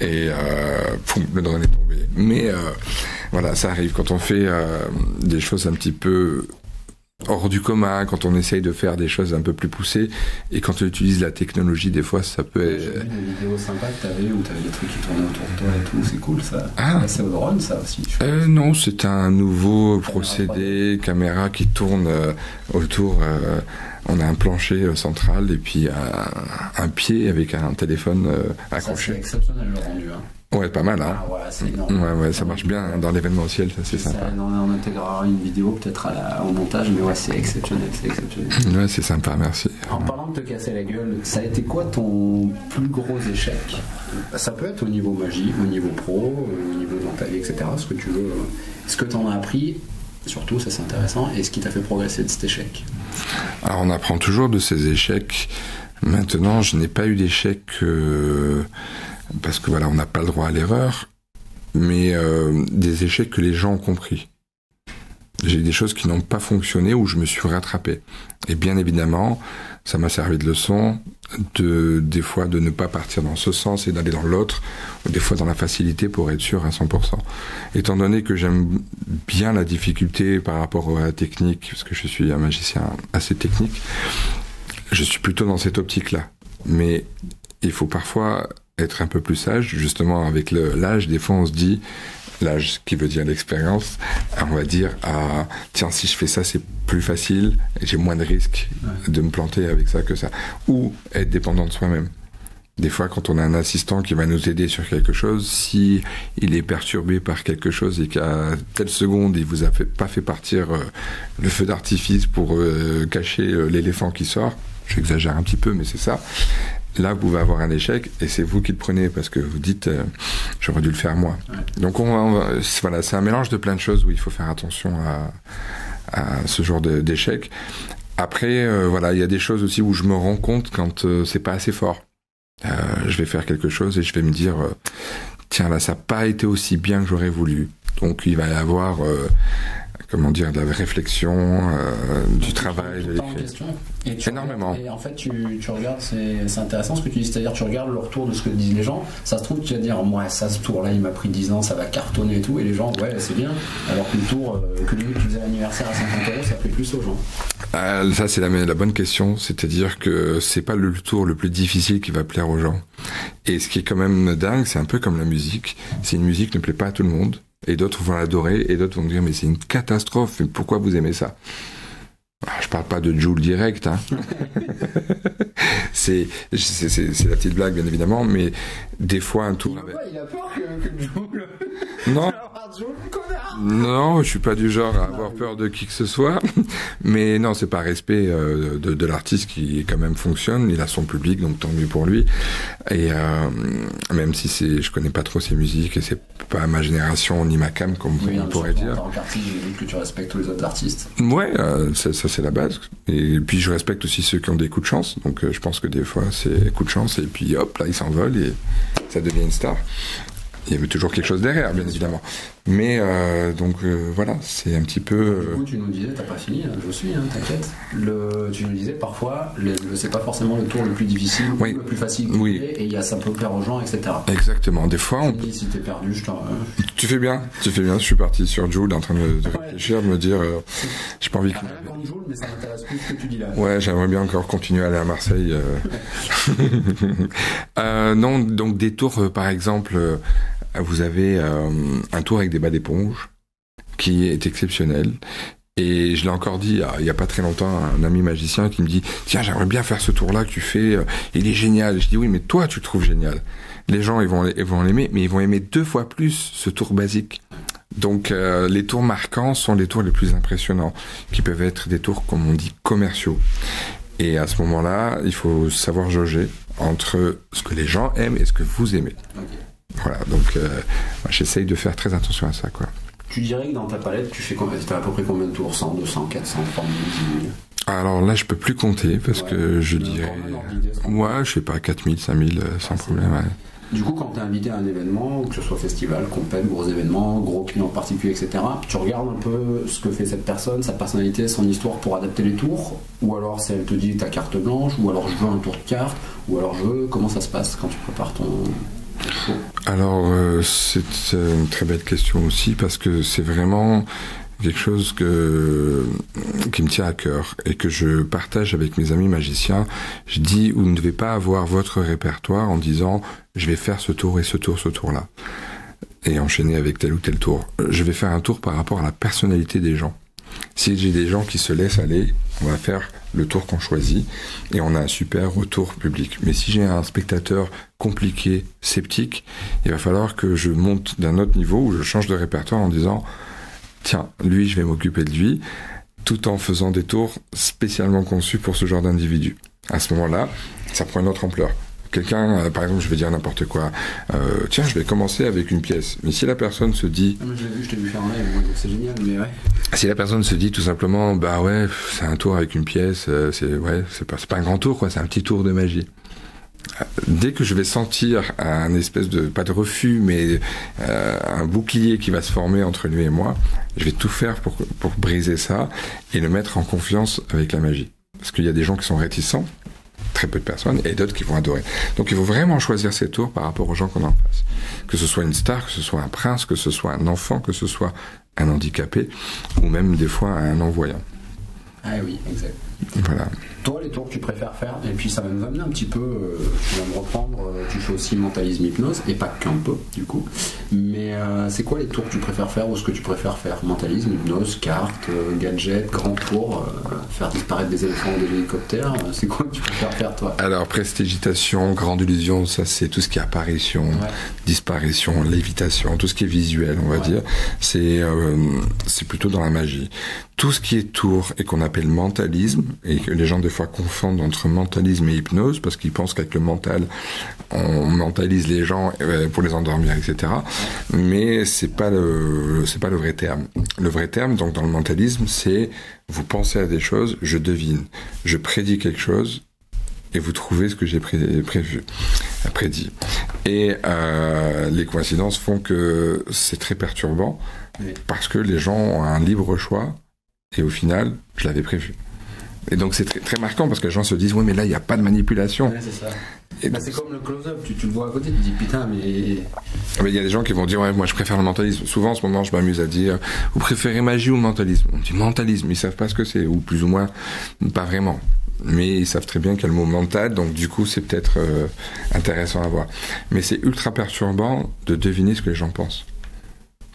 A: Et poum, le drone est tombé. Mais voilà, ça arrive quand on fait des choses un petit peu hors du commun, quand on essaye de faire des choses un peu plus poussées, et quand on utilise la technologie, des fois, ça peut être...
B: J'ai vu des vidéos sympas que t'avais, où t'avais des trucs qui tournaient autour de toi et tout, c'est cool ça.
A: Ah.
B: C'est au drone ça aussi.
A: Non, c'est un nouveau procédé, caméra qui tourne autour... on a un plancher central et puis un pied avec un téléphone accroché.
B: Ça, c'est exceptionnel le rendu. Hein.
A: Ouais, pas mal, hein.
B: Ah ouais, c'est énorme.
A: Ouais, ça marche bien hein, dans l'événementiel, ça c'est sympa.
B: On intégrera une vidéo peut-être au montage, mais ouais, c'est exceptionnel,
A: Ouais, c'est sympa, merci.
B: En parlant de te casser la gueule, ça a été quoi ton plus gros échec? Ça peut être au niveau magie, au niveau pro, au niveau dans ta vie, etc. Ce que tu veux. Ce que tu en as appris, surtout, ça c'est intéressant, et ce qui t'a fait progresser de cet échec?
A: Alors on apprend toujours de ces échecs. Maintenant, je n'ai pas eu d'échec parce que voilà, on n'a pas le droit à l'erreur, mais des échecs que les gens ont compris. J'ai eu des choses qui n'ont pas fonctionné où je me suis rattrapé. Et bien évidemment, ça m'a servi de leçon des fois de ne pas partir dans ce sens et d'aller dans l'autre, ou des fois dans la facilité pour être sûr à 100%. Étant donné que j'aime bien la difficulté par rapport à la technique, parce que je suis un magicien assez technique, je suis plutôt dans cette optique-là. Mais il faut parfois être un peu plus sage, justement avec l'âge, des fois on se dit, l'âge qui veut dire l'expérience, on va dire, tiens, si je fais ça, c'est plus facile, et j'ai moins de risques de me planter avec ça que ça. Ou être dépendant de soi-même. Des fois, quand on a un assistant qui va nous aider sur quelque chose, si il est perturbé par quelque chose et qu'à telle seconde, il vous a pas fait partir le feu d'artifice pour cacher l'éléphant qui sort, j'exagère un petit peu, mais c'est ça. Là, vous pouvez avoir un échec et c'est vous qui le prenez parce que vous dites j'aurais dû le faire moi. Ouais. Donc voilà, c'est un mélange de plein de choses où il faut faire attention à ce genre d'échec. Après, voilà, il y a des choses aussi où je me rends compte quand c'est pas assez fort. Je vais faire quelque chose et je vais me dire tiens là, ça n'a pas été aussi bien que j'aurais voulu. Donc il va y avoir comment dire, de la réflexion, du travail, de l'effet. Énormément.
B: Et en fait, tu regardes, c'est intéressant ce que tu dis, c'est-à-dire tu regardes le retour de ce que disent les gens. Ça se trouve, tu vas dire, moi, ça, ce tour-là, il m'a pris 10 ans, ça va cartonner et tout. Et les gens, ouais, c'est bien. Alors que le tour, que tu faisais l'anniversaire à 50 €, ça fait plus aux gens.
A: Ça, c'est la bonne question. C'est-à-dire que c'est pas le tour le plus difficile qui va plaire aux gens. Et ce qui est quand même dingue, c'est un peu comme la musique. Si une musique ne plaît pas à tout le monde, et d'autres vont l'adorer, et d'autres vont dire mais c'est une catastrophe, mais pourquoi vous aimez ça? Je parle pas de Joule direct, hein. c'est la petite blague, bien évidemment, mais des fois un tour...
B: Il a peur que Joule...
A: Non. Non, je suis pas du genre à avoir peur de qui que ce soit, mais non, c'est par respect de l'artiste qui quand même fonctionne. Il a son public, donc tant mieux pour lui. Et même si je connais pas trop ses musiques et c'est pas ma génération ni ma cam, comme on pourrait dire.
B: En tant qu'artiste, j'ai vu que tu respectes tous les autres artistes.
A: Ouais, ça c'est la base. Et puis je respecte aussi ceux qui ont des coups de chance. Donc je pense que des fois c'est coup de chance et puis hop là il s'envole et ça devient une star. Il y avait toujours quelque chose derrière, bien évidemment. Mais voilà, c'est un petit peu...
B: Du coup, tu nous disais, t'as pas fini, je suis, t'inquiète. Tu nous disais, parfois, c'est pas forcément le tour le plus difficile ou le plus facile, et il y a ça peut plaire aux gens, etc.
A: Exactement, des fois...
B: Si t'es perdu,
A: Tu fais bien, je suis parti sur Joule en train de réfléchir, de me dire... j'ai pas envie que...
B: Rien contre Joule, mais ça m'intéresse plus ce que tu dis là.
A: Ouais, j'aimerais bien encore continuer à aller à Marseille. Non, donc des tours, par exemple... vous avez un tour avec des bas d'éponge qui est exceptionnel. Et je l'ai encore dit il y a pas très longtemps à un ami magicien qui me dit « Tiens, j'aimerais bien faire ce tour-là que tu fais, il est génial. » Je dis « Oui, mais toi, tu le trouves génial. » Les gens, ils vont l'aimer, mais ils vont aimer 2 fois plus ce tour basique. Donc, les tours marquants sont les tours les plus impressionnants, qui peuvent être des tours, comme on dit, commerciaux. Et à ce moment-là, il faut savoir jauger entre ce que les gens aiment et ce que vous aimez.
B: Okay.
A: Voilà, donc j'essaye de faire très attention à ça, quoi.
B: Tu dirais que dans ta palette, tu as à peu près combien de tours? 100, 200, 400, 3000, 10 000?
A: Alors là, je peux plus compter parce que je dirais... Ouais, je sais pas, 4000, 5000, sans problème, ouais.
B: Du coup, quand tu es invité à un événement, que ce soit festival, compète, gros événement, gros client particulier, etc., tu regardes un peu ce que fait cette personne, sa personnalité, son histoire pour adapter les tours, ou alors si elle te dit ta carte blanche, ou alors je veux un tour de carte, ou alors je veux... Comment ça se passe quand tu prépares ton...
A: Alors, c'est une très belle question aussi parce que c'est vraiment quelque chose qui me tient à cœur et que je partage avec mes amis magiciens. Je dis, vous ne devez pas avoir votre répertoire en disant je vais faire ce tour et ce tour-là et enchaîner avec tel ou tel tour. Je vais faire un tour par rapport à la personnalité des gens. Si j'ai des gens qui se laissent aller, on va faire le tour qu'on choisit et on a un super retour public. Mais si j'ai un spectateur compliqué, sceptique, il va falloir que je monte d'un autre niveau ou je change de répertoire en disant tiens, lui, je vais m'occuper de lui, tout en faisant des tours spécialement conçus pour ce genre d'individu. À ce moment-là, ça prend une autre ampleur. Quelqu'un, par exemple, je vais dire n'importe quoi. Tiens, je vais commencer avec une pièce. Mais si la personne se dit...
B: je t'ai vu faire un live, donc c'est génial, mais ouais.
A: Si la personne se dit tout simplement, bah ouais, c'est un tour avec une pièce, c'est pas un grand tour, quoi, c'est un petit tour de magie. Dès que je vais sentir un espèce de, pas de refus, mais un bouclier qui va se former entre lui et moi, je vais tout faire pour briser ça et le mettre en confiance avec la magie. Parce qu'il y a des gens qui sont réticents, très peu de personnes, et d'autres qui vont adorer. Donc il faut vraiment choisir ses tours par rapport aux gens qu'on a en face. Que ce soit une star, que ce soit un prince, que ce soit un enfant, que ce soit un handicapé, ou même des fois un non-voyant.
B: Ah oui, exact.
A: Voilà.
B: Toi, les tours que tu préfères faire, et puis ça va nous amener un petit peu, tu vas me reprendre, tu fais aussi mentalisme hypnose, et pas qu'un peu, du coup. Mais c'est quoi les tours que tu préfères faire, ou ce que tu préfères faire? Mentalisme, hypnose, carte, gadget, grand tour, faire disparaître des éléphants ou des hélicoptères, c'est quoi que tu préfères faire, toi?
A: Alors, prestidigitation, grande illusion, ça c'est tout ce qui est apparition, disparition, lévitation, tout ce qui est visuel, on va dire, c'est plutôt dans la magie. Tout ce qui est tour et qu'on appelle mentalisme, et que les gens des fois confondent entre mentalisme et hypnose, parce qu'ils pensent qu'avec le mental, on mentalise les gens pour les endormir, etc. Mais c'est pas le vrai terme. Le vrai terme, donc dans le mentalisme, c'est vous pensez à des choses, je devine, je prédis quelque chose, et vous trouvez ce que j'ai prédit. Et les coïncidences font que c'est très perturbant, parce que les gens ont un libre choix, et au final, je l'avais prévu. Et donc c'est très, très marquant parce que les gens se disent oui mais là il n'y a pas de manipulation.
B: Ouais, c'est ça. Et c'est comme le close-up, tu le vois à côté, tu te dis putain mais...
A: Il y a des gens qui vont dire ouais moi je préfère le mentalisme. Souvent en ce moment je m'amuse à dire vous préférez magie ou mentalisme? On dit mentalisme, ils savent pas ce que c'est, ou plus ou moins pas vraiment. Mais ils savent très bien qu'il y a le mot mental, donc du coup c'est peut-être intéressant à voir. Mais c'est ultra perturbant de deviner ce que les gens pensent.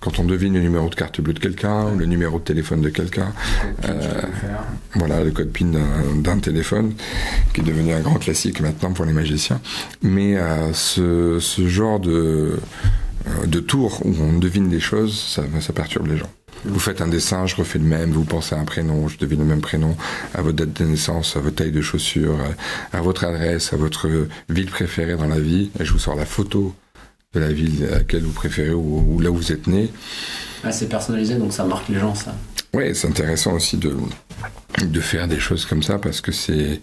A: Quand on devine le numéro de carte bleue de quelqu'un, ou le numéro de téléphone de quelqu'un, voilà, le code PIN d'un téléphone, qui est devenu un grand classique maintenant pour les magiciens. Mais ce genre de tour où on devine des choses, ça perturbe les gens. Vous faites un dessin, je refais le même, vous pensez à un prénom, je devine le même prénom, à votre date de naissance, à votre taille de chaussures, à votre adresse, à votre ville préférée dans la vie, et je vous sors la photo de la ville à laquelle vous préférez ou là où vous êtes né.
B: Ah, c'est personnalisé, donc ça marque les gens, ça.
A: Ouais, c'est intéressant aussi de faire des choses comme ça parce que c'est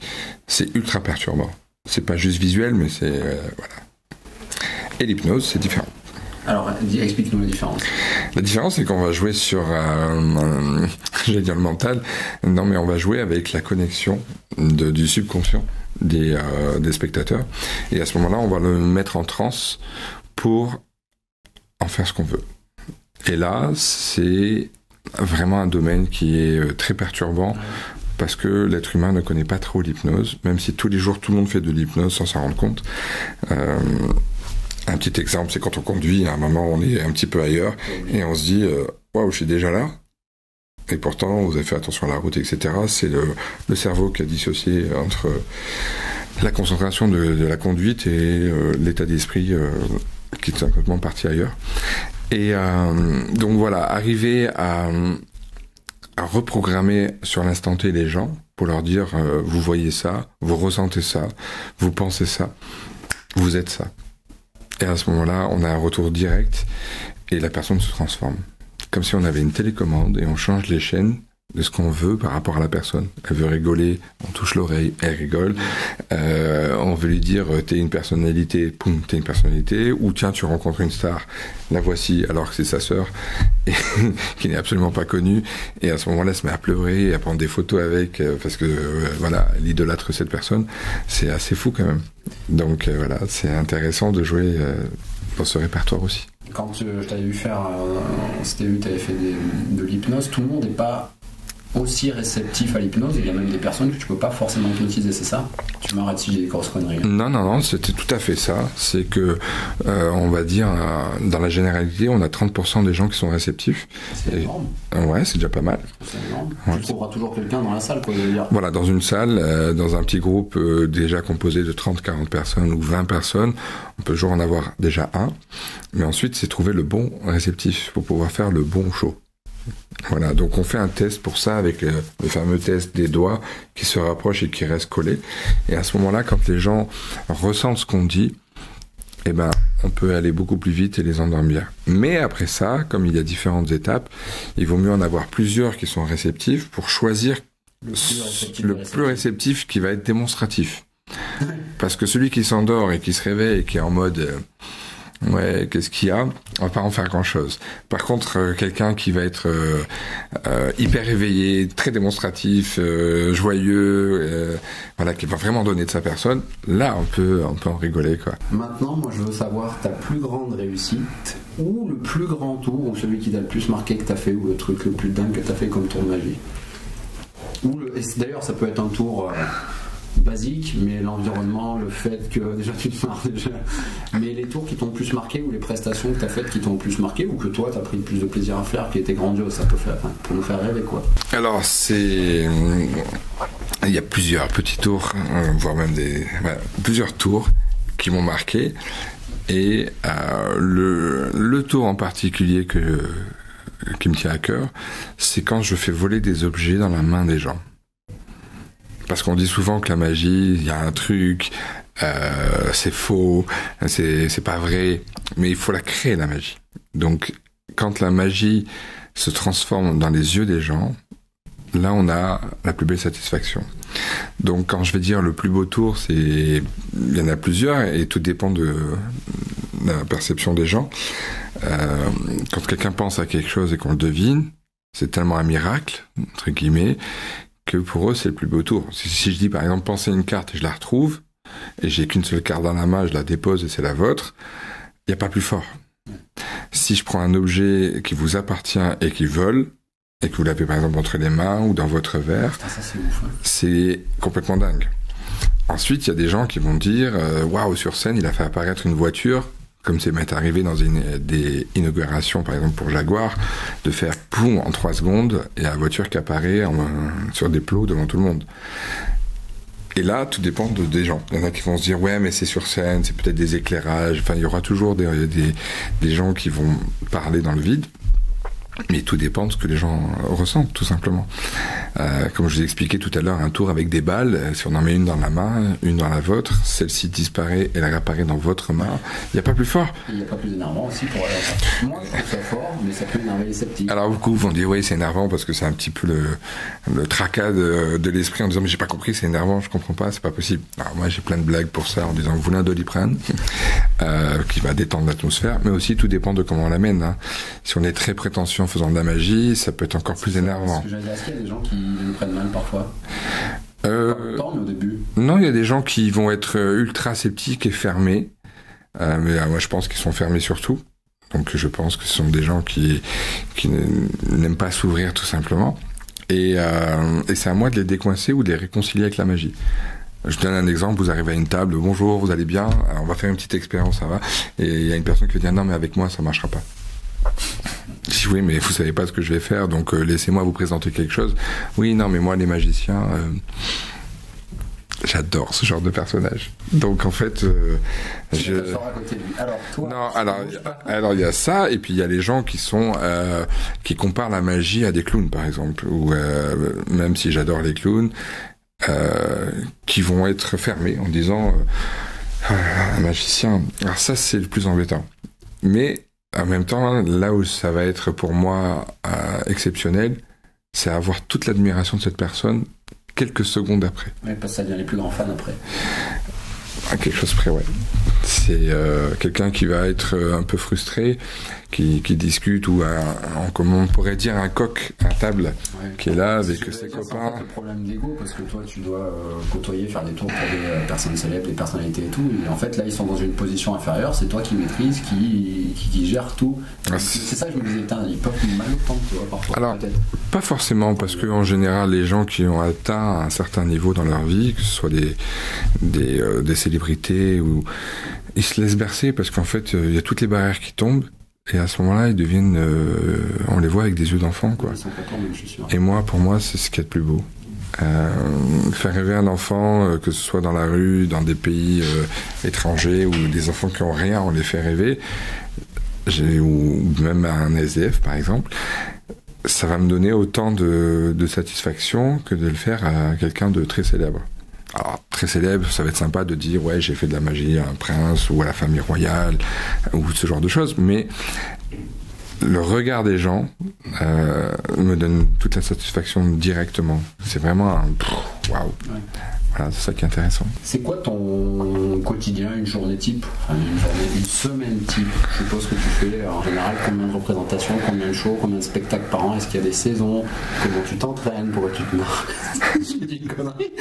A: ultra perturbant. C'est pas juste visuel, mais c'est voilà. Et l'hypnose, c'est différent.
B: Alors, explique-nous la différence.
A: La différence, c'est qu'on va jouer sur, j'allais dire le mental, non mais on va jouer avec la connexion du subconscient des spectateurs. Et à ce moment-là, on va le mettre en transe pour en faire ce qu'on veut. Et là, c'est vraiment un domaine qui est très perturbant parce que l'être humain ne connaît pas trop l'hypnose, même si tous les jours tout le monde fait de l'hypnose sans s'en rendre compte. Un petit exemple, c'est quand on conduit, à un moment on est un petit peu ailleurs et on se dit waouh, je suis déjà là. Et pourtant, vous avez fait attention à la route, etc. C'est le cerveau qui a dissocié entre la concentration de la conduite et l'état d'esprit qui est complètement parti ailleurs. Et donc voilà, arriver à reprogrammer sur l'instant T les gens pour leur dire vous voyez ça, vous ressentez ça, vous pensez ça, vous êtes ça. Et à ce moment-là, on a un retour direct et la personne se transforme. Comme si on avait une télécommande et on change les chaînes de ce qu'on veut par rapport à la personne. Elle veut rigoler, on touche l'oreille, elle rigole. On veut lui dire t'es une personnalité, poum, t'es une personnalité. Ou tiens, tu rencontres une star, la voici, alors que c'est sa sœur, qui n'est absolument pas connue. Et à ce moment-là, elle se met à pleurer, à prendre des photos avec, parce que voilà, elle idolâtre cette personne. C'est assez fou quand même. Donc voilà, c'est intéressant de jouer dans ce répertoire aussi.
B: Quand je t'avais vu faire, on s'était vu, tu avais fait de l'hypnose, tout le monde n'est pas aussi réceptif à l'hypnose. Il y a même des personnes que tu peux pas forcément hypnotiser, c'est ça? Tu m'arrêtes si j'ai des grosses conneries.
A: Non, c'était tout à fait ça. C'est que, on va dire, dans la généralité, on a 30% des gens qui sont réceptifs.
B: C'est énorme.
A: Ouais, c'est déjà pas mal.
B: C'est énorme. Ouais. Tu trouveras toujours quelqu'un dans la salle, quoi, je veux dire.
A: Voilà, dans une salle, dans un petit groupe déjà composé de 30-40 personnes ou 20 personnes, on peut toujours en avoir déjà un. Mais ensuite, c'est trouver le bon réceptif pour pouvoir faire le bon show. Voilà, donc on fait un test pour ça avec le fameux test des doigts qui se rapprochent et qui restent collés. Et à ce moment-là, quand les gens ressentent ce qu'on dit, eh ben, on peut aller beaucoup plus vite et les endormir. Mais après ça, comme il y a différentes étapes, il vaut mieux en avoir plusieurs qui sont réceptifs pour choisir le plus réceptif qui va être démonstratif. Parce que celui qui s'endort et qui se réveille et qui est en mode... ouais, qu'est-ce qu'il y a? On va pas en faire grand-chose. Par contre, quelqu'un qui va être hyper éveillé, très démonstratif, joyeux, voilà, qui va vraiment donner de sa personne, là, on peut en rigoler, quoi.
B: Maintenant, moi, je veux savoir ta plus grande réussite, ou le plus grand tour, ou celui qui t'a le plus marqué que t'as fait, ou le truc le plus dingue que t'as fait comme tour de magie. Et d'ailleurs, ça peut être un tour... basique, mais l'environnement, le fait que déjà tu te marres déjà, mais les tours qui t'ont le plus marqué ou les prestations que tu as faites qui t'ont le plus marqué ou que toi tu as pris le plus de plaisir à faire qui étaient grandioses, ça peut faire, pour nous faire rêver, quoi.
A: Alors il y a plusieurs petits tours, voire même plusieurs tours qui m'ont marqué, et le tour en particulier qui me tient à cœur, c'est quand je fais voler des objets dans la main des gens. Parce qu'on dit souvent que la magie, il y a un truc, c'est faux, c'est pas vrai, mais il faut la créer, la magie. Donc, quand la magie se transforme dans les yeux des gens, là, on a la plus belle satisfaction. Donc, quand je vais dire le plus beau tour, il y en a plusieurs, et tout dépend de la perception des gens. Quand quelqu'un pense à quelque chose et qu'on le devine, c'est tellement un miracle, entre guillemets, que pour eux, c'est le plus beau tour. Si je dis, par exemple, pensez une carte et je la retrouve, et j'ai qu'une seule carte dans la main, je la dépose et c'est la vôtre, il n'y a pas plus fort. Si je prends un objet qui vous appartient et qui vole, et que vous l'avez par exemple entre les mains ou dans votre verre,
B: ça, c'est ouf, hein.
A: C'est complètement dingue. Ensuite, il y a des gens qui vont dire, waouh, sur scène, il a fait apparaître une voiture Comme c'est m'est arrivé dans des inaugurations, par exemple pour Jaguar, de faire poum en 3 secondes et la voiture qui apparaît sur des plots devant tout le monde. Et là, tout dépend des gens. Il y en a qui vont se dire, ouais, mais c'est sur scène, c'est peut-être des éclairages. Enfin, il y aura toujours des gens qui vont parler dans le vide. Mais tout dépend de ce que les gens ressentent, tout simplement. Comme je vous ai expliqué tout à l'heure, un tour avec des balles, si on en met une dans la main, une dans la vôtre, celle-ci disparaît, elle réapparaît dans votre main. Il n'y a pas plus fort.
B: Il n'y a pas plus énervant aussi pour moi, je trouve ça fort, mais ça peut énerver les sceptiques.
A: Alors beaucoup vont dire, oui, c'est énervant parce que c'est un petit peu le tracas de l'esprit en disant, mais j'ai pas compris, c'est énervant, je comprends pas, c'est pas possible. Alors moi, j'ai plein de blagues pour ça en disant, vous voulez un Doliprane qui va détendre l'atmosphère, mais aussi tout dépend de comment on l'amène. Hein. Si on est très prétentieux en faisant de la magie, ça peut être encore plus énervant.
B: Est-ce qu'il y a des gens qui le prennent mal parfois pas longtemps, mais au début.
A: Non, il y a des gens qui vont être ultra sceptiques et fermés. Mais moi, je pense qu'ils sont fermés sur tout. Donc, je pense que ce sont des gens qui n'aiment pas s'ouvrir, tout simplement. Et c'est à moi de les décoincer ou de les réconcilier avec la magie. Je donne un exemple, vous arrivez à une table, bonjour, vous allez bien, alors on va faire une petite expérience, ça va. Et il y a une personne qui va dire, non, mais avec moi, ça marchera pas. Si oui, mais vous savez pas ce que je vais faire, donc laissez-moi vous présenter quelque chose. Oui, non, mais moi, les magiciens, j'adore ce genre de personnage. Donc en fait,
B: Alors, toi,
A: non, alors il y a ça, et puis il y a les gens qui sont qui comparent la magie à des clowns, par exemple, ou même si j'adore les clowns, qui vont être fermés en disant un magicien. Alors ça, c'est le plus embêtant. Mais en même temps, là où ça va être pour moi exceptionnel, c'est avoir toute l'admiration de cette personne quelques secondes après.
B: Oui, parce que ça devient les plus grands fans après.
A: À quelque chose près, ouais. C'est quelqu'un qui va être un peu frustré, qui discute, ou comment on pourrait dire un coq à table, qui est là avec ses copains.
B: C'est en fait le problème d'ego, parce que toi tu dois côtoyer, faire des tours pour des personnes célèbres, des personnalités et tout, et en fait là ils sont dans une position inférieure, c'est toi qui maîtrise, qui gère tout. C'est ça que je me disais, ils peuvent mal le prendre, tu vois, parfois.
A: Alors, pas forcément, parce que en général les gens qui ont atteint un certain niveau dans leur vie, que ce soit des célébrités, ou ils se laissent bercer, parce qu'en fait il y a toutes les barrières qui tombent. Et à ce moment-là, ils deviennent, on les voit avec des yeux d'enfant, quoi.
B: Ils sont contents, même, je suis sûr.
A: Et moi, pour moi, c'est ce qu'il y a de plus beau. Faire rêver un enfant, que ce soit dans la rue, dans des pays étrangers, ou des enfants qui ont rien, on les fait rêver, ou même un SDF, par exemple, ça va me donner autant de satisfaction que de le faire à quelqu'un de très célèbre. Alors, très célèbre, ça va être sympa de dire, ouais, j'ai fait de la magie à un prince ou à la famille royale, ou ce genre de choses, mais le regard des gens me donne toute la satisfaction directement. C'est vraiment un waouh. Ouais. Voilà, c'est ça qui est intéressant.
B: C'est quoi ton quotidien, une journée type, une semaine type? Je suppose que tu fais en général combien de représentations, combien de shows, combien de spectacles par an, est-ce qu'il y a des saisons, comment tu t'entraînes, pourquoi tu te marres? Je dis une connerie.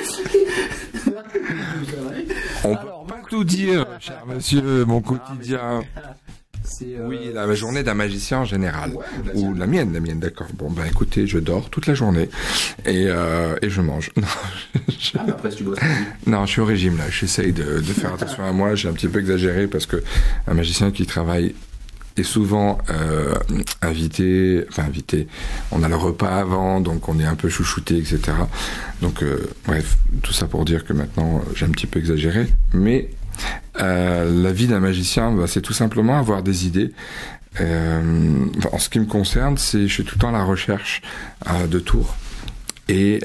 A: On peut pas tout dire, cher monsieur, mon quotidien. Oui, la journée d'un magicien en général. Ouais, ou la mienne, d'accord. Bon, ben écoutez, je dors toute la journée et je mange. Non,
B: mais après, si tu bosses.
A: Non, je suis au régime là. J'essaye de faire attention à moi. J'ai un petit peu exagéré parce que un magicien qui travaille est souvent invité. On a le repas avant, donc on est un peu chouchouté, etc. Donc, bref, tout ça pour dire que maintenant, j'ai un petit peu exagéré. Mais la vie d'un magicien, c'est tout simplement avoir des idées. En ce qui me concerne, je suis tout le temps à la recherche de tours et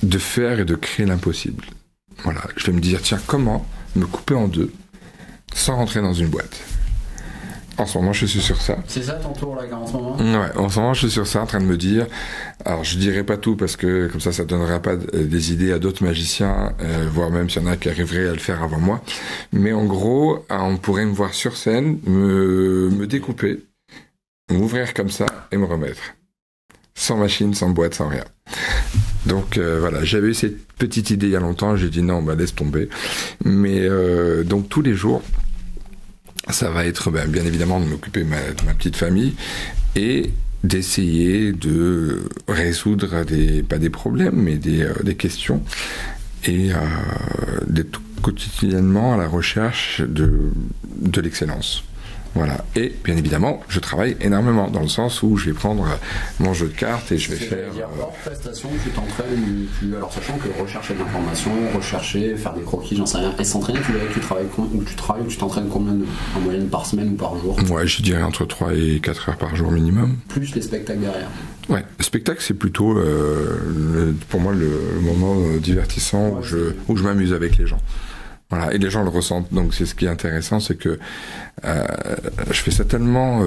A: de faire et de créer l'impossible. Voilà, je vais me dire, tiens, comment me couper en deux sans rentrer dans une boîte? En ce moment, je suis sur ça.
B: C'est ça ton tour là, en ce moment?
A: Ouais, en ce moment, je suis sur ça, en train de me dire. Alors, je dirai pas tout parce que comme ça donnera pas des idées à d'autres magiciens, voire même s'il y en a qui arriveraient à le faire avant moi. Mais en gros, on pourrait me voir sur scène, me découper, m'ouvrir comme ça et me remettre. Sans machine, sans boîte, sans rien. Donc voilà, j'avais eu cette petite idée il y a longtemps, j'ai dit non, laisse tomber. Mais donc tous les jours, ça va être bien évidemment de m'occuper de ma petite famille et d'essayer de résoudre pas des problèmes, mais des questions et quotidiennement à la recherche de l'excellence. Voilà. Et bien évidemment, je travaille énormément dans le sens où je vais prendre mon jeu de cartes et je vais faire.
B: Hors prestation, tu t'entraînes, alors sachant que rechercher de l'information, faire des croquis, j'en sais rien. Et s'entraîner, tu travailles ou tu t'entraînes combien en moyenne par semaine ou par jour?
A: Ouais, je dirais entre 3 et 4 heures par jour minimum.
B: Plus les spectacles derrière.
A: Ouais, le spectacle c'est plutôt pour moi le moment divertissant où je m'amuse avec les gens. Voilà, et les gens le ressentent. Donc c'est ce qui est intéressant, c'est que je fais ça tellement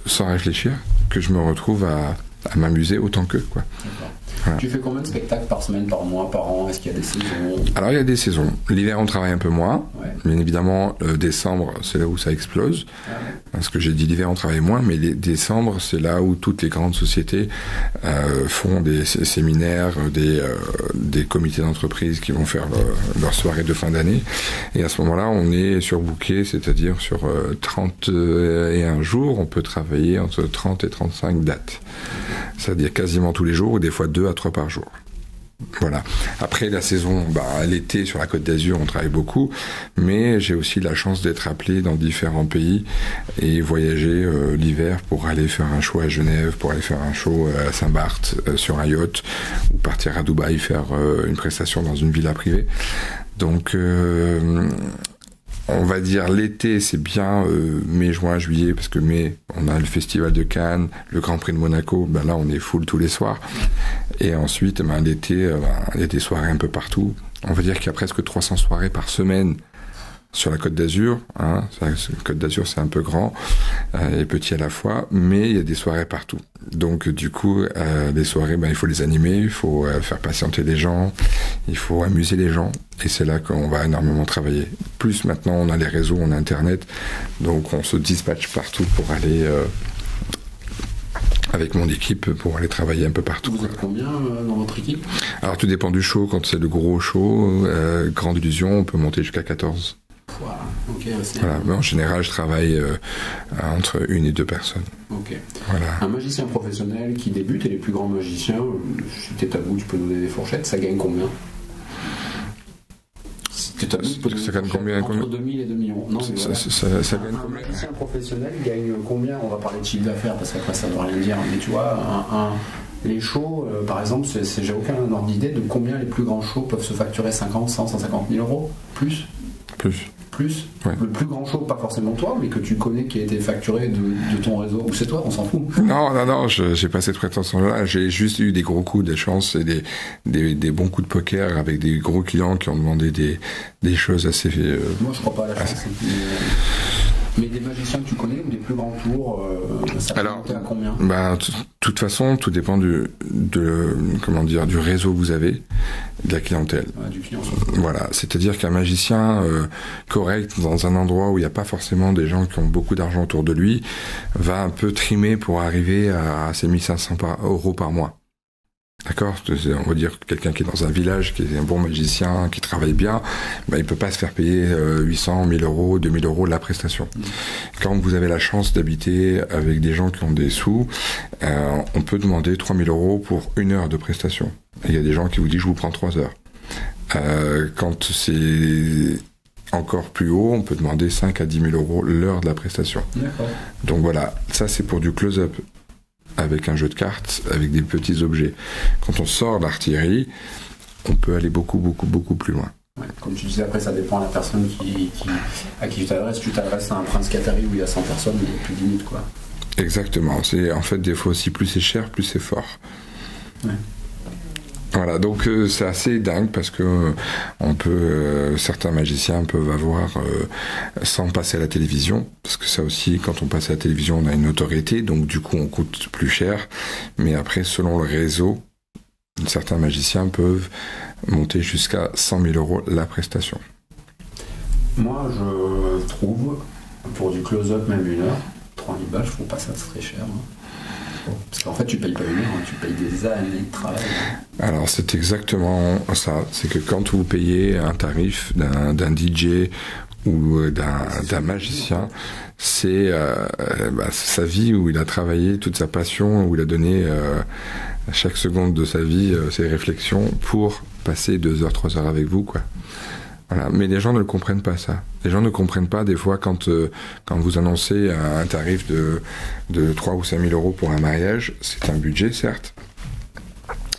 A: sans réfléchir que je me retrouve à m'amuser autant qu'eux, quoi.
B: Voilà. Tu fais combien de spectacles par semaine, par mois, par an? Est-ce qu'il y a des saisons?
A: Alors il y a des saisons. L'hiver on travaille un peu moins.
B: Ouais.
A: Bien évidemment, décembre c'est là où ça explose. Ah ouais. Parce que j'ai dit l'hiver on travaille moins, mais décembre c'est là où toutes les grandes sociétés font des séminaires, des comités d'entreprise qui vont faire leur soirée de fin d'année. Et à ce moment-là on est surbooké, c'est-à-dire sur 31 jours on peut travailler entre 30 et 35 dates. C'est-à-dire quasiment tous les jours ou des fois 2 à 3 par jour. Voilà. Après la saison, l'été sur la Côte d'Azur, on travaille beaucoup, mais j'ai aussi la chance d'être appelé dans différents pays et voyager l'hiver pour aller faire un show à Genève, pour aller faire un show à Saint-Barth sur un yacht, ou partir à Dubaï faire une prestation dans une villa privée. Donc on va dire l'été c'est bien mai, juin, juillet, parce que mai on a le festival de Cannes, le Grand Prix de Monaco, là on est full tous les soirs. Et ensuite l'été il y a des soirées un peu partout. On va dire qu'il y a presque 300 soirées par semaine sur la Côte d'Azur. Hein. La Côte d'Azur c'est un peu grand et petit à la fois, mais il y a des soirées partout. Donc du coup les soirées il faut les animer, il faut faire patienter les gens, il faut amuser les gens, et c'est là qu'on va énormément travailler. Plus maintenant on a les réseaux, on a internet, donc on se dispatche partout pour aller avec mon équipe pour aller travailler un peu partout.
B: Vous êtes combien dans votre équipe? Alors
A: tout dépend du show. Quand c'est le gros show, Grande Illusion, on peut monter jusqu'à 14.
B: Voilà. Okay,
A: voilà. Mais en général, je travaille entre 1 et 2 personnes.
B: Okay.
A: Voilà.
B: Un magicien professionnel qui débute, et les plus grands magiciens, si t'es tabou, tu peux nous donner des fourchettes, ça gagne combien?
A: Ça gagne combien?
B: Entre 2000 et 2 millions. Non,
A: ça gagne combien?
B: Un magicien professionnel gagne combien? On va parler de chiffre d'affaires parce qu'après ça ne veut rien dire. Mais tu vois, les shows, par exemple, j'ai aucun ordre d'idée de combien les plus grands shows peuvent se facturer 50, 100, 150 000 euros? Plus.
A: Ouais.
B: Le plus grand show, pas forcément toi, mais que tu connais qui a été facturé de ton réseau, ou c'est toi, on s'en fout.
A: Non, j'ai pas cette prétention-là. J'ai juste eu des gros coups de chance et des bons coups de poker avec des gros clients qui ont demandé des choses assez.
B: Moi, je crois pas à la chance. Mais des magiciens que tu connais ou des plus grands tours, ça peut monter à combien?
A: De toute façon, tout dépend du réseau que vous avez, de la clientèle.
B: Ouais, du client.
A: Voilà, c'est-à-dire qu'un magicien correct dans un endroit où il n'y a pas forcément des gens qui ont beaucoup d'argent autour de lui va un peu trimer pour arriver à ses 1500 euros par mois. D'accord, on va dire que quelqu'un qui est dans un village, qui est un bon magicien, qui travaille bien, il peut pas se faire payer 800, 1000 euros, 2000 euros la prestation. Quand vous avez la chance d'habiter avec des gens qui ont des sous, on peut demander 3000 euros pour 1 heure de prestation. Il y a des gens qui vous disent je vous prends 3 heures. Quand c'est encore plus haut, on peut demander 5 à 10 000 euros l'heure de la prestation.
B: D'accord.
A: Donc voilà, ça c'est pour du close-up, avec un jeu de cartes, avec des petits objets. Quand on sort l'artillerie, on peut aller beaucoup plus loin.
B: Ouais, comme tu disais, après ça dépend de la personne à qui tu t'adresses. Tu t'adresses à un prince Qatari où il y a 100 personnes, il n'y a plus de limite, quoi.
A: Exactement. C'est, en fait, des fois aussi, plus c'est cher, plus c'est fort.
B: Ouais.
A: Voilà, donc c'est assez dingue parce que certains magiciens peuvent avoir sans passer à la télévision, parce que ça aussi, quand on passe à la télévision, on a une notoriété, donc du coup on coûte plus cher, mais après selon le réseau, certains magiciens peuvent monter jusqu'à 100 000 euros la prestation.
B: Moi je trouve, pour du close-up même 1 heure, 3 000 balles, je trouve pas ça très cher. Parce qu'en fait, tu payes pas 1 heure, tu payes des années de travail.
A: Alors, c'est exactement ça. C'est que quand vous payez un tarif d'un DJ ou d'un magicien, c'est sa vie où il a travaillé, toute sa passion, où il a donné chaque 2 seconde de sa vie ses réflexions pour passer 2 heures, 3 heures avec vous, quoi. Voilà. Mais les gens ne le comprennent pas, ça. Les gens ne comprennent pas, des fois, quand vous annoncez un tarif de 3 ou 5 000 euros pour un mariage, c'est un budget, certes.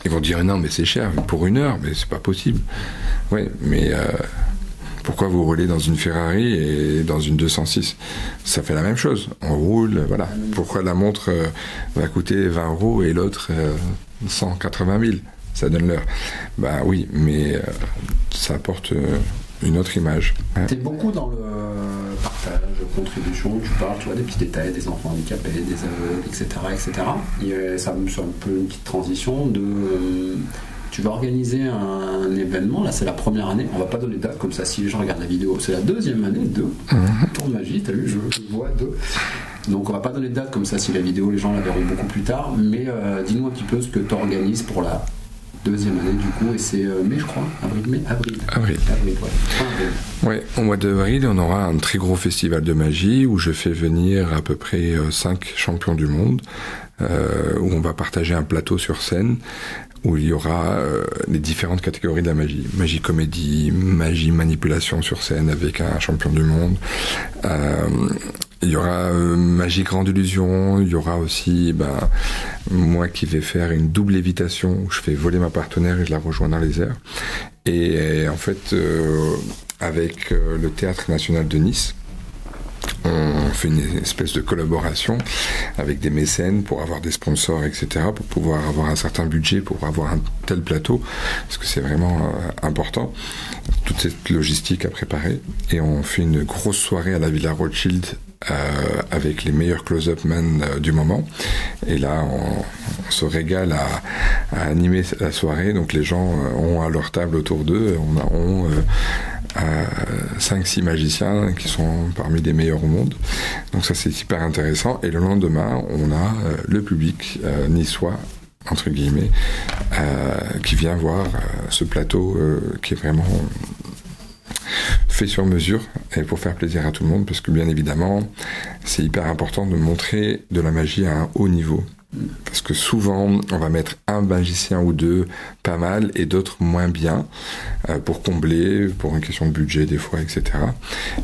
A: Ils vont dire, non, mais c'est cher, pour 1 heure, mais c'est pas possible. Oui, mais pourquoi vous roulez dans une Ferrari et dans une 206? Ça fait la même chose. On roule, voilà. Pourquoi la montre va coûter 20 euros et l'autre 180 000? Ça donne l'heure. Bah oui, mais ça apporte une autre image.
B: Hein. T'es beaucoup dans le partage, contribution, tu parles, tu vois, des petits détails, des enfants handicapés, des aveugles, etc., etc. Et ça me fait un peu une petite transition de... tu vas organiser un événement, là c'est la première année, on va pas donner de date comme ça si les gens regardent la vidéo, c'est la 2e année, 2, tour de magie, t'as vu, je vois 2. Donc on va pas donner de date comme ça si la vidéo, les gens la verront beaucoup plus tard, mais dis-nous un petit peu ce que tu organises pour la 2e année du coup, et c'est mai je crois, avril.
A: Ouais. Ouais, au mois d'avril, on aura un très gros festival de magie où je fais venir à peu près 5 champions du monde, où on va partager un plateau sur scène, où il y aura les différentes catégories de la magie. Magie comédie, magie manipulation sur scène avec un champion du monde. Il y aura magie grande illusion, il y aura aussi moi qui vais faire une double lévitation où je fais voler ma partenaire et je la rejoins dans les airs. Et en fait, avec le Théâtre National de Nice, on fait une espèce de collaboration avec des mécènes pour avoir des sponsors, etc., pour pouvoir avoir un certain budget pour avoir un tel plateau, parce que c'est vraiment important, toute cette logistique à préparer. Et on fait une grosse soirée à la Villa Rothschild avec les meilleurs close-up men du moment. Et là, on se régale à animer la soirée. Donc les gens ont à leur table autour d'eux, on 5-6 magiciens qui sont parmi les meilleurs au monde. Donc ça, c'est hyper intéressant. Et le lendemain, on a le public niçois, entre guillemets, qui vient voir ce plateau qui est vraiment fait sur mesure et pour faire plaisir à tout le monde, parce que bien évidemment, c'est hyper important de montrer de la magie à un haut niveau. Parce que souvent, on va mettre un magicien ou deux pas mal et d'autres moins bien pour combler, pour une question de budget des fois, etc.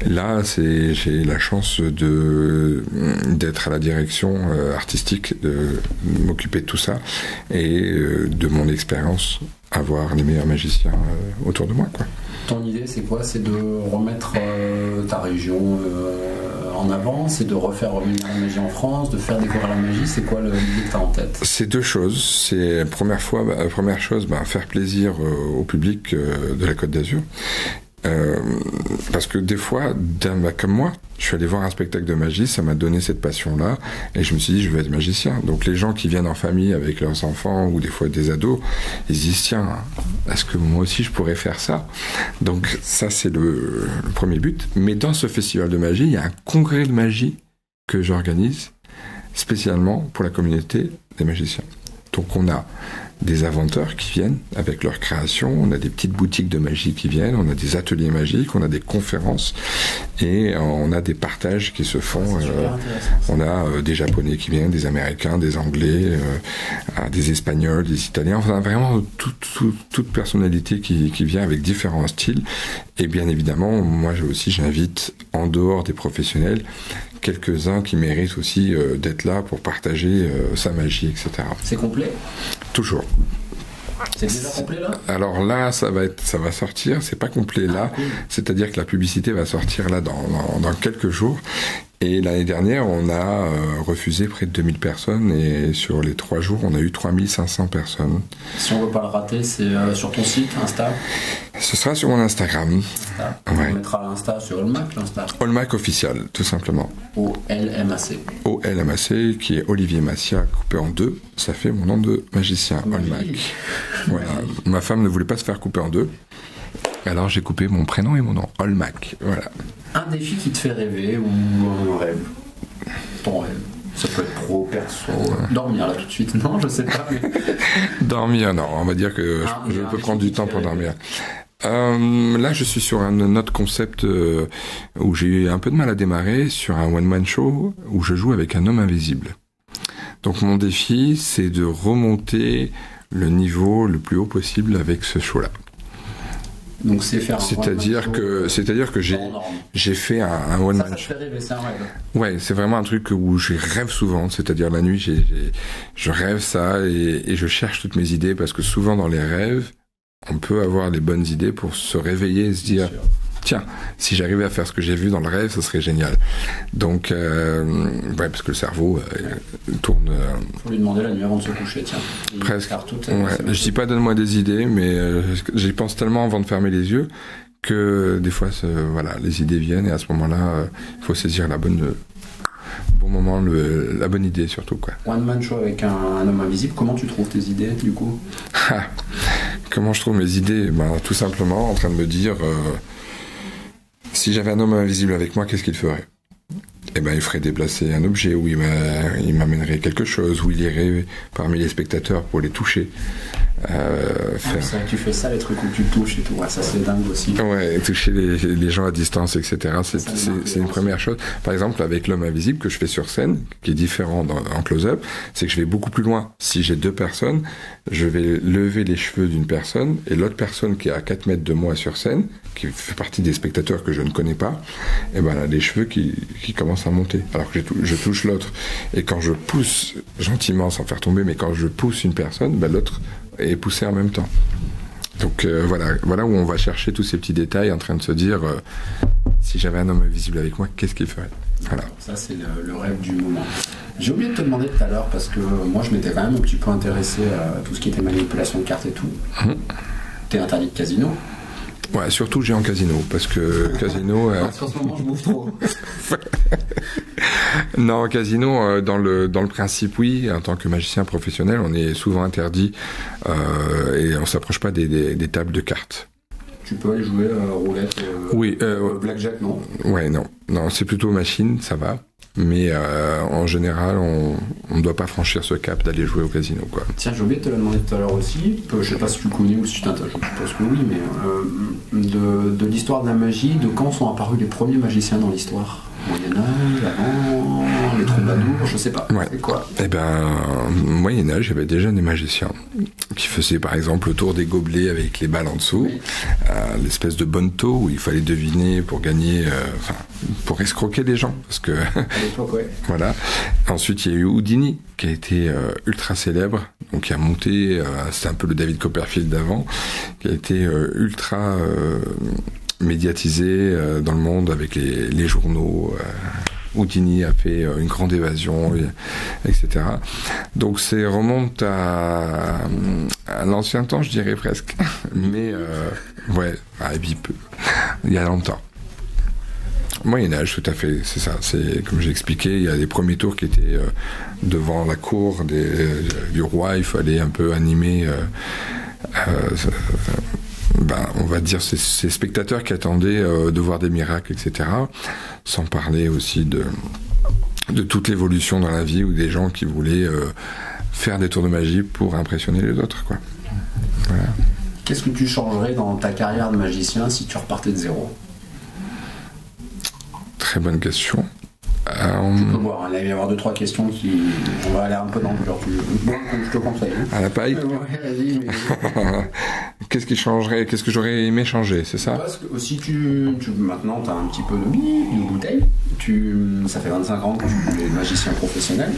A: Là, j'ai la chance d'être à la direction artistique, de m'occuper de tout ça et de mon expérience, avoir les meilleurs magiciens autour de moi, quoi.
B: Ton idée, c'est quoi? C'est de remettre ta région en avant? C'est de refaire revenir la magie en France? De faire découvrir la magie? C'est quoi l'idée que tu as en tête?
A: C'est 2 choses. C'est la première chose, faire plaisir au public de la Côte d'Azur. Parce que des fois, comme moi, je suis allé voir un spectacle de magie, ça m'a donné cette passion-là, et je me suis dit, je veux être magicien. Donc les gens qui viennent en famille avec leurs enfants, ou des fois des ados, ils se disent, tiens, est-ce que moi aussi je pourrais faire ça? Donc ça, c'est le premier but. Mais dans ce festival de magie, il y a un congrès de magie que j'organise spécialement pour la communauté des magiciens. Donc on a des inventeurs qui viennent avec leurs créations, on a des petites boutiques de magie qui viennent, on a des ateliers magiques, on a des conférences et on a des partages qui se font. On a des Japonais qui viennent, des Américains, des Anglais, des Espagnols, des Italiens, enfin vraiment toute personnalité qui vient avec différents styles. Et bien évidemment, moi j'invite en dehors des professionnels quelques-uns qui méritent aussi d'être là pour partager sa magie, etc. C'est
B: complet ?
A: Toujours.
B: C'est déjà complet là ?
A: Alors là, ça va sortir, c'est pas complet là, cool. C'est-à-dire que la publicité va sortir là dans quelques jours. Et l'année dernière, on a refusé près de 2000 personnes et sur les 3 jours, on a eu 3500 personnes.
B: Si on veut pas le rater, c'est sur ton site, Insta ?
A: Ce sera sur mon Instagram.
B: On mettra l'Insta sur Olmac, l'Insta.
A: Olmac officiel, tout simplement.
B: O-L-M-A-C.
A: O-L-M-A-C, qui est Olivier Massia coupé en 2. Ça fait mon nom de magicien, Olmac. Voilà. Ma femme ne voulait pas se faire couper en 2. Alors j'ai coupé mon prénom et mon nom, Olmac. Voilà.
B: Un défi qui te fait rêver ou un rêve? Ton rêve? Ça peut être pro, perso. Dormir là tout de suite? Non, je sais pas. Mais...
A: Dormir, non. On va dire que je peux prendre du temps pour dormir. Là, je suis sur un autre concept où j'ai eu un peu de mal à démarrer, sur un one-man show où je joue avec un homme invisible. Donc mon défi, c'est de remonter le niveau le plus haut possible avec ce show-là.
B: Donc c'est faire
A: c'est-à-dire que j'ai fait un one man show.
B: Ça te fait rêver, c'est un rêve.
A: Ouais, c'est vraiment un truc où je rêve souvent, c'est-à-dire la nuit, je rêve ça et je cherche toutes mes idées parce que souvent dans les rêves, on peut avoir les bonnes idées pour se réveiller et se dire tiens, si j'arrivais à faire ce que j'ai vu dans le rêve, ce serait génial. Donc, ouais, parce que le cerveau tourne.
B: Faut lui demander la nuit avant de se coucher, tiens.
A: Presque. Ouais. Je dis pas donne-moi des idées, mais j'y pense tellement avant de fermer les yeux que des fois, voilà, les idées viennent et à ce moment-là, il faut saisir le bon moment, la bonne idée surtout, quoi.
B: One man show avec un homme invisible. Comment tu trouves tes idées du coup?
A: Comment je trouve mes idées? Tout simplement en train de me dire. Si j'avais un homme invisible avec moi, qu'est-ce qu'il ferait? Eh ben, il ferait déplacer un objet, ou il m'amènerait quelque chose, ou il irait parmi les spectateurs pour les toucher.
B: C'est vrai que tu fais ça, les trucs où tu touches et tout. Ouais, ça c'est dingue aussi.
A: Ouais, toucher les gens à distance, etc. C'est une première chose. Par exemple, avec l'homme invisible que je fais sur scène, qui est différent en close-up, c'est que je vais beaucoup plus loin. Si j'ai 2 personnes, je vais lever les cheveux d'une personne et l'autre personne qui est à 4 mètres de moi sur scène, qui fait partie des spectateurs que je ne connais pas, et ben là, les cheveux qui commencent à monter, alors que je touche l'autre. Et quand je pousse gentiment, sans faire tomber, mais quand je pousse une personne, ben l'autre est poussé en même temps. Donc voilà où on va chercher tous ces petits détails en train de se dire si j'avais un homme invisible avec moi, qu'est-ce qu'il ferait? Voilà. Ça
B: c'est le rêve du moment. J'ai oublié de te demander tout à l'heure parce que moi je m'étais quand même un petit peu intéressé à tout ce qui était manipulation de cartes et tout. T'es interdit de casino?
A: Ouais, surtout j'ai en casino, parce que casino...
B: Parce qu'en ce moment, je bouffe trop.
A: Non, casino, dans le principe, oui, en tant que magicien professionnel, on est souvent interdit et on s'approche pas des tables de cartes.
B: Tu peux aller jouer à roulette,
A: oui,
B: blackjack, non?
A: Ouais, non, c'est plutôt machine, ça va. Mais en général, on ne doit pas franchir ce cap d'aller jouer au casino, quoi.
B: Tiens, j'ai oublié de te la demander tout à l'heure aussi. Je sais pas si tu connais ou si tu t'intéresses, je suppose que oui, mais de l'histoire de la magie, de quand sont apparus les premiers magiciens dans l'histoire? Moyen-Âge, avant, les troubadours, je sais pas.
A: Ouais.
B: C'est quoi?
A: Eh ben, Moyen-Âge, il y avait déjà des magiciens qui faisaient par exemple le tour des gobelets avec les balles en dessous, oui. L'espèce de bonneto où il fallait deviner pour gagner, pour escroquer les gens. Parce que.
B: À l'époque, ouais.
A: Voilà. Ensuite, il y a eu Houdini qui a été ultra célèbre, donc qui a monté, c'est un peu le David Copperfield d'avant, qui a été ultra. Médiatisé dans le monde avec les journaux. Houdini a fait une grande évasion, etc. Donc c'est remonte à l'ancien temps, je dirais presque. Mais ouais, il y a longtemps. Moyen-Âge, tout à fait, c'est ça. C'est comme j'ai expliqué, il y a les premiers tours qui étaient devant la cour du roi. Il fallait un peu animer. On va dire ces spectateurs qui attendaient de voir des miracles, etc. Sans parler aussi de toute l'évolution dans la vie ou des gens qui voulaient faire des tours de magie pour impressionner les autres, quoi. Voilà.
B: Qu'est-ce que tu changerais dans ta carrière de magicien si tu repartais de zéro?
A: Très bonne question.
B: Tu peux voir, il va y avoir 2-3 questions on va aller un peu dans le genre bon, comme je te conseille.
A: À la paille.
B: Ouais, vas-y.
A: Qu'est-ce qui changerait? Qu'est-ce que j'aurais aimé changer, c'est ça?
B: Parce que si maintenant tu as un petit peu de bouteille, ça fait 25 ans que tu es magicien professionnel.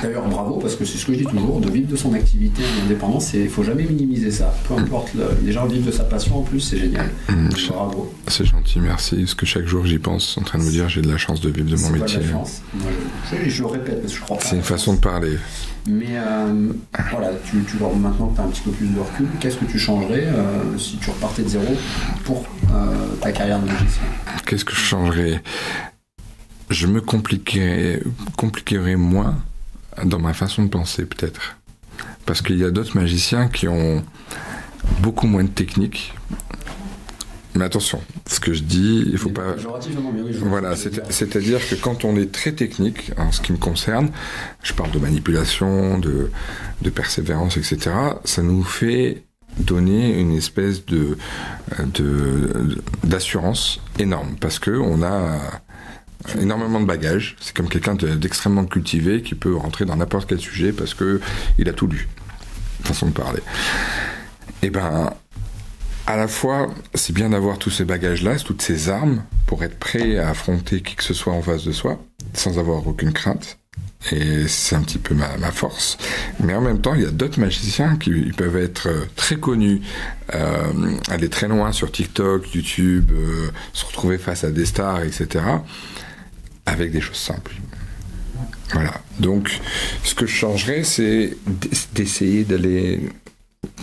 B: D'ailleurs, bravo, parce que c'est ce que je dis toujours, de vivre de son activité en indépendance, il ne faut jamais minimiser ça. Peu importe, déjà vivre de sa passion en plus, c'est génial. Bravo.
A: C'est gentil, merci. Parce que chaque jour j'y pense, en train de me dire j'ai de la chance de vivre de mon métier.
B: Pas de la chance. Moi, je le répète, parce que je crois pas.
A: C'est une façon de parler.
B: Mais voilà, maintenant que tu as un petit peu plus de recul, qu'est-ce que tu changerais si tu repartais de zéro pour ta carrière de magicien? Qu'est-ce que je
A: changerais? Je me compliquerais moins dans ma façon de penser, peut-être. Parce qu'il y a d'autres magiciens qui ont beaucoup moins de technique. Mais attention, ce que je dis, il faut pas... Voilà, c'est-à-dire que quand on est très technique, en ce qui me concerne, je parle de manipulation, de persévérance, etc., ça nous fait donner une espèce d'assurance énorme. Parce que on a énormément de bagages. C'est comme quelqu'un d'extrêmement cultivé qui peut rentrer dans n'importe quel sujet parce que il a tout lu. Façon de parler. Et ben, À la fois, c'est bien d'avoir tous ces bagages-là, toutes ces armes, pour être prêt à affronter qui que ce soit en face de soi, sans avoir aucune crainte. Et c'est un petit peu ma force. Mais en même temps, il y a d'autres magiciens qui ils peuvent être très connus, aller très loin sur TikTok, YouTube, se retrouver face à des stars, etc., avec des choses simples. Voilà. Donc, ce que je changerais, c'est d'essayer d'aller,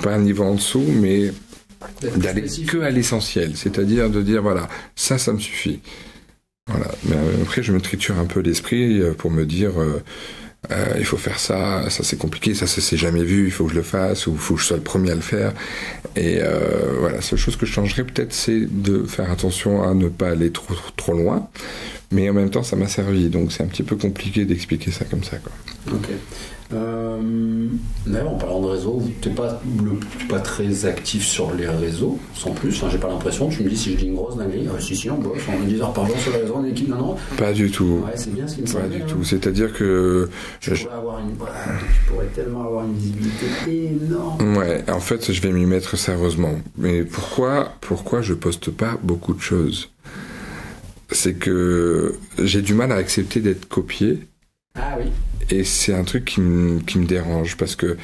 A: pas un niveau en dessous, mais d'aller que à l'essentiel. C'est-à-dire de dire, voilà, ça me suffit. Voilà. Mais après, je me triture un peu l'esprit pour me dire, il faut faire ça c'est compliqué, ça c'est jamais vu, il faut que je le fasse, ou il faut que je sois le premier à le faire. Et voilà, la seule chose que je changerais peut-être, c'est de faire attention à ne pas aller trop loin. Mais en même temps, ça m'a servi, donc c'est un petit peu compliqué d'expliquer ça comme ça, quoi.
B: Ok. D'ailleurs, en parlant de réseau, tu n'es pas très actif sur les réseaux, sans plus, hein, j'ai pas l'impression. Tu me dis si je dis une grosse dinguerie, si, on bosse, on est 10 heures par jour sur les réseaux, on est équipe, non.
A: Pas du tout.
B: Ouais, c'est bien ce qui me
A: Pas
B: semble.
A: du tout. C'est-à-dire que
B: tu pourrais tellement avoir une visibilité énorme.
A: Ouais, en fait, je vais m'y mettre sérieusement. Mais pourquoi je poste pas beaucoup de choses? C'est que j'ai du mal à accepter d'être copié.
B: Ah oui.
A: Et c'est un truc qui me dérange, parce que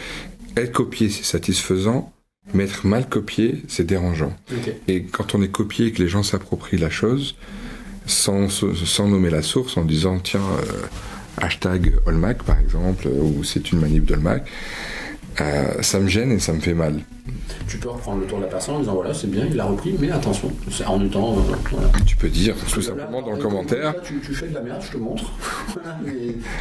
A: être copié, c'est satisfaisant, mais être mal copié, c'est dérangeant.
B: Okay.
A: Et quand on est copié et que les gens s'approprient la chose, sans nommer la source, en disant, tiens, hashtag Olmac, par exemple, ou c'est une manip d'Olmac, ça me gêne et ça me fait mal.
B: Tu peux reprendre le tour de la personne en disant voilà, c'est bien, il a repris, mais attention, c'est en étant. Voilà.
A: Tu peux dire tout simplement dans le commentaire.
B: Là, tu fais de la merde, je te montre.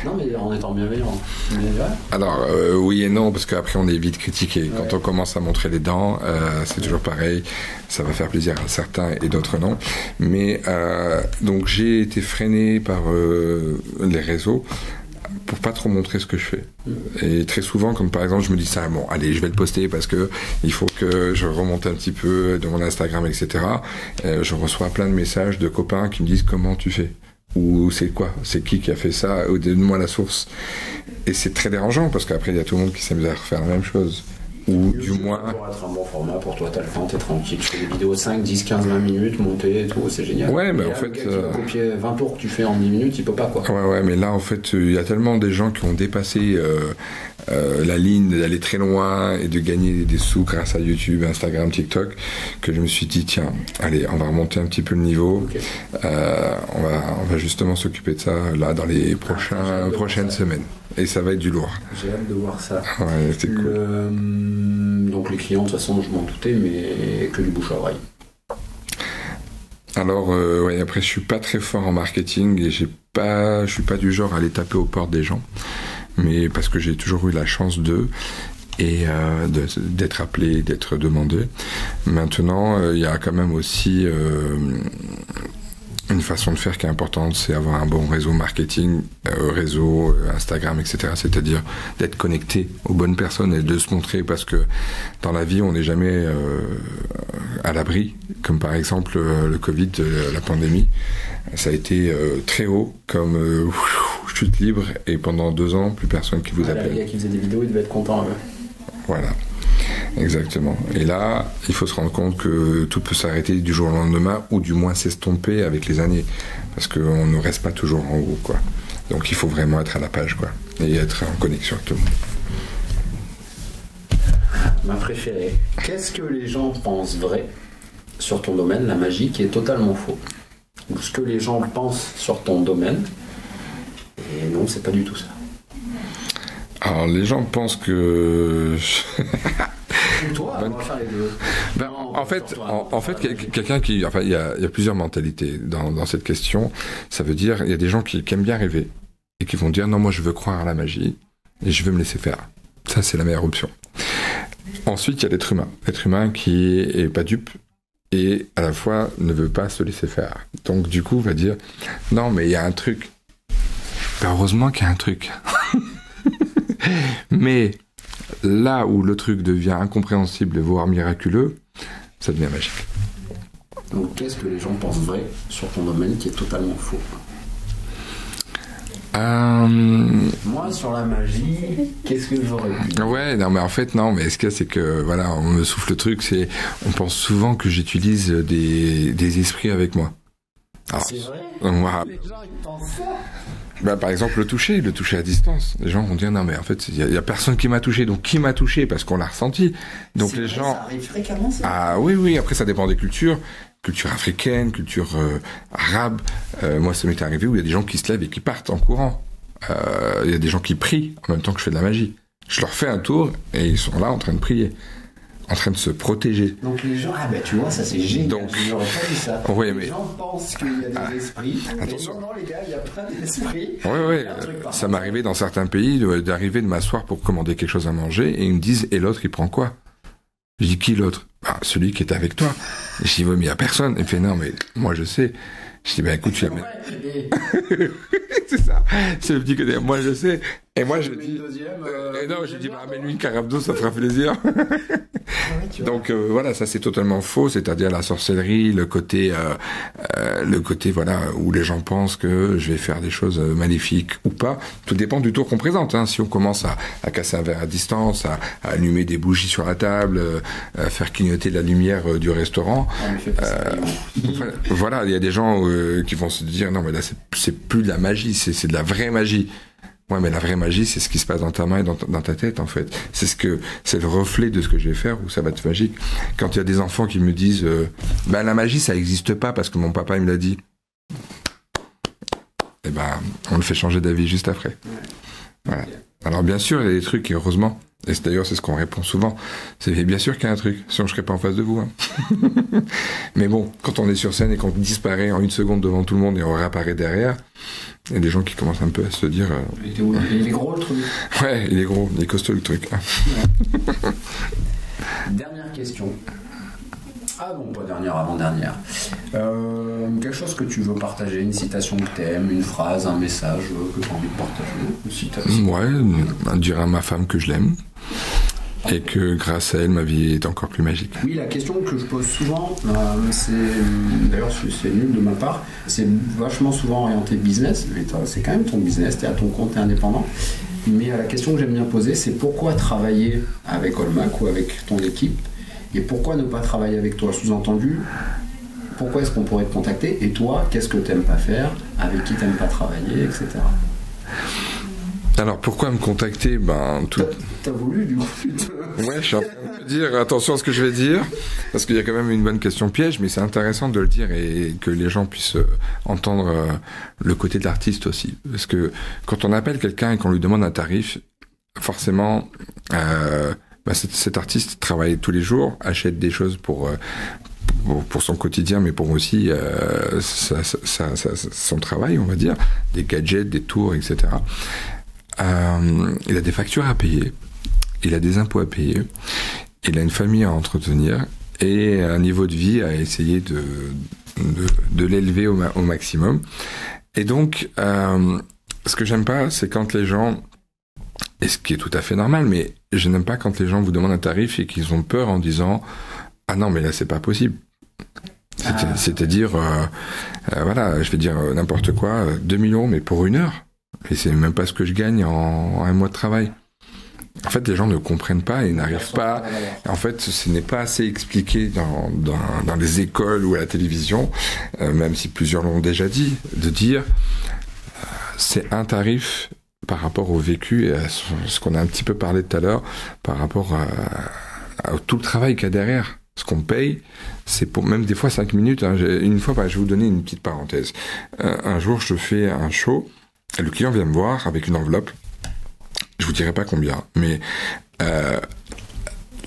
B: Non, mais en étant bienveillant. Mais, ouais.
A: Alors, oui et non, parce qu'après on est vite critiqué. Quand on commence à montrer les dents, c'est toujours pareil. Ça va faire plaisir à certains et d'autres non. Mais donc j'ai été freiné par les réseaux pour pas trop montrer ce que je fais. Et très souvent, comme par exemple, je me dis ça, bon, allez, je vais le poster parce que il faut que je remonte un petit peu de mon Instagram, etc. Je reçois plein de messages de copains qui me disent comment tu fais, ou c'est quoi, c'est qui a fait ça, ou donne-moi la source. Et c'est très dérangeant parce qu'après il y a tout le monde qui s'amuse à refaire la même chose. Ou du moins.
B: Pour être un bon format pour toi, t'as le temps, t'es tranquille. Tu fais des vidéos 5, 10, 15, 20 minutes, montées et tout, c'est génial.
A: Ouais, mais
B: et
A: en
B: là,
A: fait.
B: Le gars qui va copier 20 tours que tu fais en 10 minutes, il peut pas, quoi.
A: Ouais, mais là, en fait, il y a tellement des gens qui ont dépassé la ligne d'aller très loin et de gagner des sous grâce à YouTube, Instagram, TikTok, que je me suis dit, tiens, allez, on va remonter un petit peu le niveau. Okay. On va justement s'occuper de ça, là, dans les prochaines semaines. Et ça va être du lourd.
B: J'ai hâte de voir ça.
A: Ouais, c'est cool.
B: Donc les clients, de toute façon, je m'en doutais, mais que du bouche à oreille.
A: Alors, ouais, après, je suis pas très fort en marketing et je suis pas du genre à aller taper aux portes des gens, mais parce que j'ai toujours eu la chance d'être appelé, d'être demandé. Maintenant, il y a quand même aussi une façon de faire qui est importante, c'est avoir un bon réseau marketing, réseau Instagram, etc. C'est-à-dire d'être connecté aux bonnes personnes et de se montrer, parce que dans la vie, on n'est jamais à l'abri. Comme par exemple le Covid, la pandémie, ça a été très haut, comme chute libre, et pendant 2 ans, plus personne qui vous appelle.
B: Le gars qui faisait des vidéos, il devait être content.
A: Voilà. Exactement. Et là, il faut se rendre compte que tout peut s'arrêter du jour au lendemain, ou du moins s'estomper avec les années, parce qu'on ne reste pas toujours en haut, quoi. Donc il faut vraiment être à la page, quoi, et être en connexion avec tout le monde.
B: Ma préférée. Qu'est-ce que les gens pensent vrai sur ton domaine, la magie, qui est totalement faux? Ou ce que les gens pensent sur ton domaine, et non, c'est pas du tout ça.
A: Alors les gens pensent que...
B: Toi, on va faire les deux.
A: En fait, quelqu'un qui... Enfin, il y a plusieurs mentalités dans cette question. Ça veut dire, il y a des gens qui aiment bien rêver et qui vont dire, non, moi je veux croire à la magie et je veux me laisser faire. Ça, c'est la meilleure option. Ensuite, il y a l'être humain. L'être humain qui est pas dupe et à la fois ne veut pas se laisser faire. Donc du coup, va dire, non, mais il y a un truc. Ben, heureusement qu'il y a un truc. Mais là où le truc devient incompréhensible, voire miraculeux, ça devient magique.
B: Donc qu'est-ce que les gens pensent vrai sur ton domaine qui est totalement faux? Moi, sur la magie, qu'est-ce que j'aurais pu...
A: Ouais, non, mais en fait, non, mais ce qu'il y a, c'est que, voilà, on me souffle le truc, on pense souvent que j'utilise des esprits avec moi.
B: Alors, c'est vrai?
A: Moi,
B: les gens, ils pensent ça?
A: bah, par exemple, le toucher à distance. Les gens vont dire, non, mais en fait, il y a personne qui m'a touché. Donc, qui m'a touché? Parce qu'on l'a ressenti. Donc,
B: c'est
A: les
B: vrai,
A: gens...
B: Ça arrive fréquemment, ça?
A: Ah, oui, après, ça dépend des cultures. Culture africaine, culture arabe. Moi, ça m'est arrivé où il y a des gens qui se lèvent et qui partent en courant. Il y a des gens qui prient en même temps que je fais de la magie. Je leur fais un tour et ils sont là en train de prier, en train de se protéger.
B: Donc les gens, tu vois, ça c'est génial.
A: Donc,
B: je n'aurais pas dit ça.
A: Oui,
B: les gens pensent qu'il y a des esprits.
A: Attention.
B: Mais non, les gars, il y a plein d'esprits.
A: Oui, ça m'est arrivé dans certains pays d'arriver de m'asseoir pour commander quelque chose à manger et ils me disent, et l'autre il prend quoi? Je dis, qui l'autre? Celui qui est avec toi. Je dis, oui, mais il n'y a personne. Il me fait, non, mais moi je sais. Je dis, écoute, tu l'amènes. C'est ça. C'est le petit côté, moi je sais. Et moi je dis. Non, je dis, amène-lui une carafe d'eau, ça fera plaisir. Donc voilà, ça c'est totalement faux, c'est-à-dire la sorcellerie, le côté voilà, où les gens pensent que je vais faire des choses maléfiques ou pas. Tout dépend du tour qu'on présente. Hein. Si on commence à casser un verre à distance, à allumer des bougies sur la table, à faire clignoter la lumière du restaurant. Voilà, il y a des gens qui vont se dire, non mais là c'est plus de la magie, c'est de la vraie magie. Ouais, mais la vraie magie, c'est ce qui se passe dans ta main et dans ta tête, en fait. C'est le reflet de ce que je vais faire où ça va être magique. Quand il y a des enfants qui me disent, la magie, ça n'existe pas parce que mon papa, il me l'a dit. Eh ben, on le fait changer d'avis juste après. Voilà. Alors, bien sûr, il y a des trucs, et heureusement, et d'ailleurs, c'est ce qu'on répond souvent. C'est bien sûr qu'il y a un truc, sinon je serais pas en face de vous. Hein. Mais bon, quand on est sur scène et qu'on disparaît en 1 seconde devant tout le monde et on réapparaît derrière, il y a des gens qui commencent un peu à se dire...
B: Il est gros le truc.
A: Ouais, il est gros, il est costaud le truc.
B: Ouais. Dernière question. Ah non, pas dernière, avant-dernière. Quelque chose que tu veux partager, une citation que t'aimes, une phrase, un message que tu as envie de partager, une citation.
A: Ouais, dire à ma femme que je l'aime. Et que grâce à elle, ma vie est encore plus magique.
B: Oui, la question que je pose souvent, d'ailleurs c'est nul de ma part, c'est vachement souvent orienté business, mais c'est quand même ton business, t'es à ton compte, t'es indépendant. Mais la question que j'aime bien poser, c'est pourquoi travailler avec Olmac ou avec ton équipe, et pourquoi ne pas travailler avec toi? Sous-entendu, pourquoi est-ce qu'on pourrait te contacter? Et toi, qu'est-ce que t'aimes pas faire? Avec qui t'aimes pas travailler, etc.
A: Alors pourquoi me contacter?
B: T'as voulu du coup.
A: Ouais, je suis en train de me dire attention à ce que je vais dire, parce qu'il y a quand même une bonne question piège, mais c'est intéressant de le dire et que les gens puissent entendre le côté de l'artiste aussi. Parce que quand on appelle quelqu'un et qu'on lui demande un tarif, forcément, cet artiste travaille tous les jours, achète des choses pour son quotidien, mais pour aussi son travail, on va dire, des gadgets, des tours, etc. Il a des factures à payer, il a des impôts à payer, il a une famille à entretenir et un niveau de vie à essayer de l'élever au maximum. Et donc, ce que j'aime pas, c'est quand les gens, et ce qui est tout à fait normal, mais je n'aime pas quand les gens vous demandent un tarif et qu'ils ont peur en disant « Ah non, mais là, c'est pas possible ». C'est-à-dire, voilà, je vais dire n'importe quoi, 2 millions, mais pour 1 heure. Et c'est même pas ce que je gagne en 1 mois de travail. En fait, les gens ne comprennent pas et n'arrivent pas. En fait, ce n'est pas assez expliqué dans les écoles ou à la télévision, même si plusieurs l'ont déjà dit, de dire c'est un tarif par rapport au vécu et à ce qu'on a un petit peu parlé tout à l'heure, par rapport à tout le travail qu'il y a derrière. Ce qu'on paye, c'est pour même des fois 5 minutes. Hein. Une fois, je vais vous donner une petite parenthèse. Un jour, je fais un show. Le client vient me voir avec une enveloppe. Je vous dirai pas combien, mais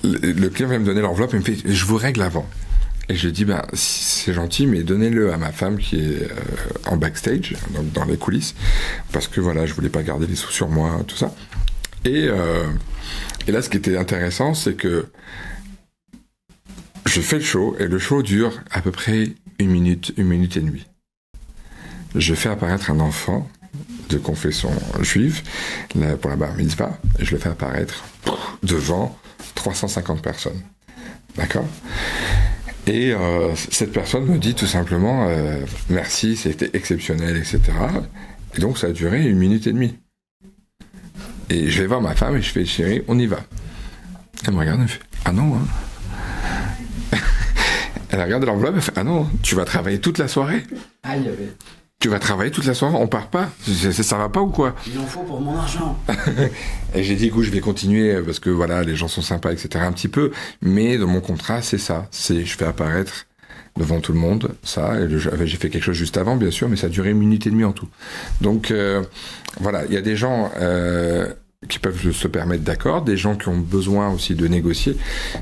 A: le client vient me donner l'enveloppe et me fait « Je vous règle avant ». Et je lui dis « c'est gentil, mais donnez-le à ma femme qui est en backstage, donc dans les coulisses, parce que voilà, je voulais pas garder les sous sur moi, tout ça. » Et là, ce qui était intéressant, c'est que je fais le show, et le show dure à peu près 1 minute et demie. Je fais apparaître un enfant de confession juive, pour la bar mitzvah, et je le fais apparaître devant 350 personnes. D'accord? Et cette personne me dit tout simplement merci, c'était exceptionnel, etc. Et donc ça a duré 1 minute et demie. Et je vais voir ma femme et je fais, chérie, on y va. Elle me regarde, elle me fait, ah non, hein. Elle regarde l'enveloppe, elle fait, ah non, tu vas travailler toute la soirée.
B: Ah, il y avait.
A: Tu vas travailler toute la soirée, on part pas. Ça va pas ou quoi?
B: Il en faut pour mon argent.
A: Et j'ai dit, écoute, je vais continuer parce que voilà, les gens sont sympas, etc. un petit peu. Mais dans mon contrat, c'est ça. C'est, je fais apparaître devant tout le monde ça. Et j'ai fait quelque chose juste avant, bien sûr, mais ça a duré 1 minute et demie en tout. Donc voilà, il y a des gens qui peuvent se permettre d'accord, des gens qui ont besoin aussi de négocier.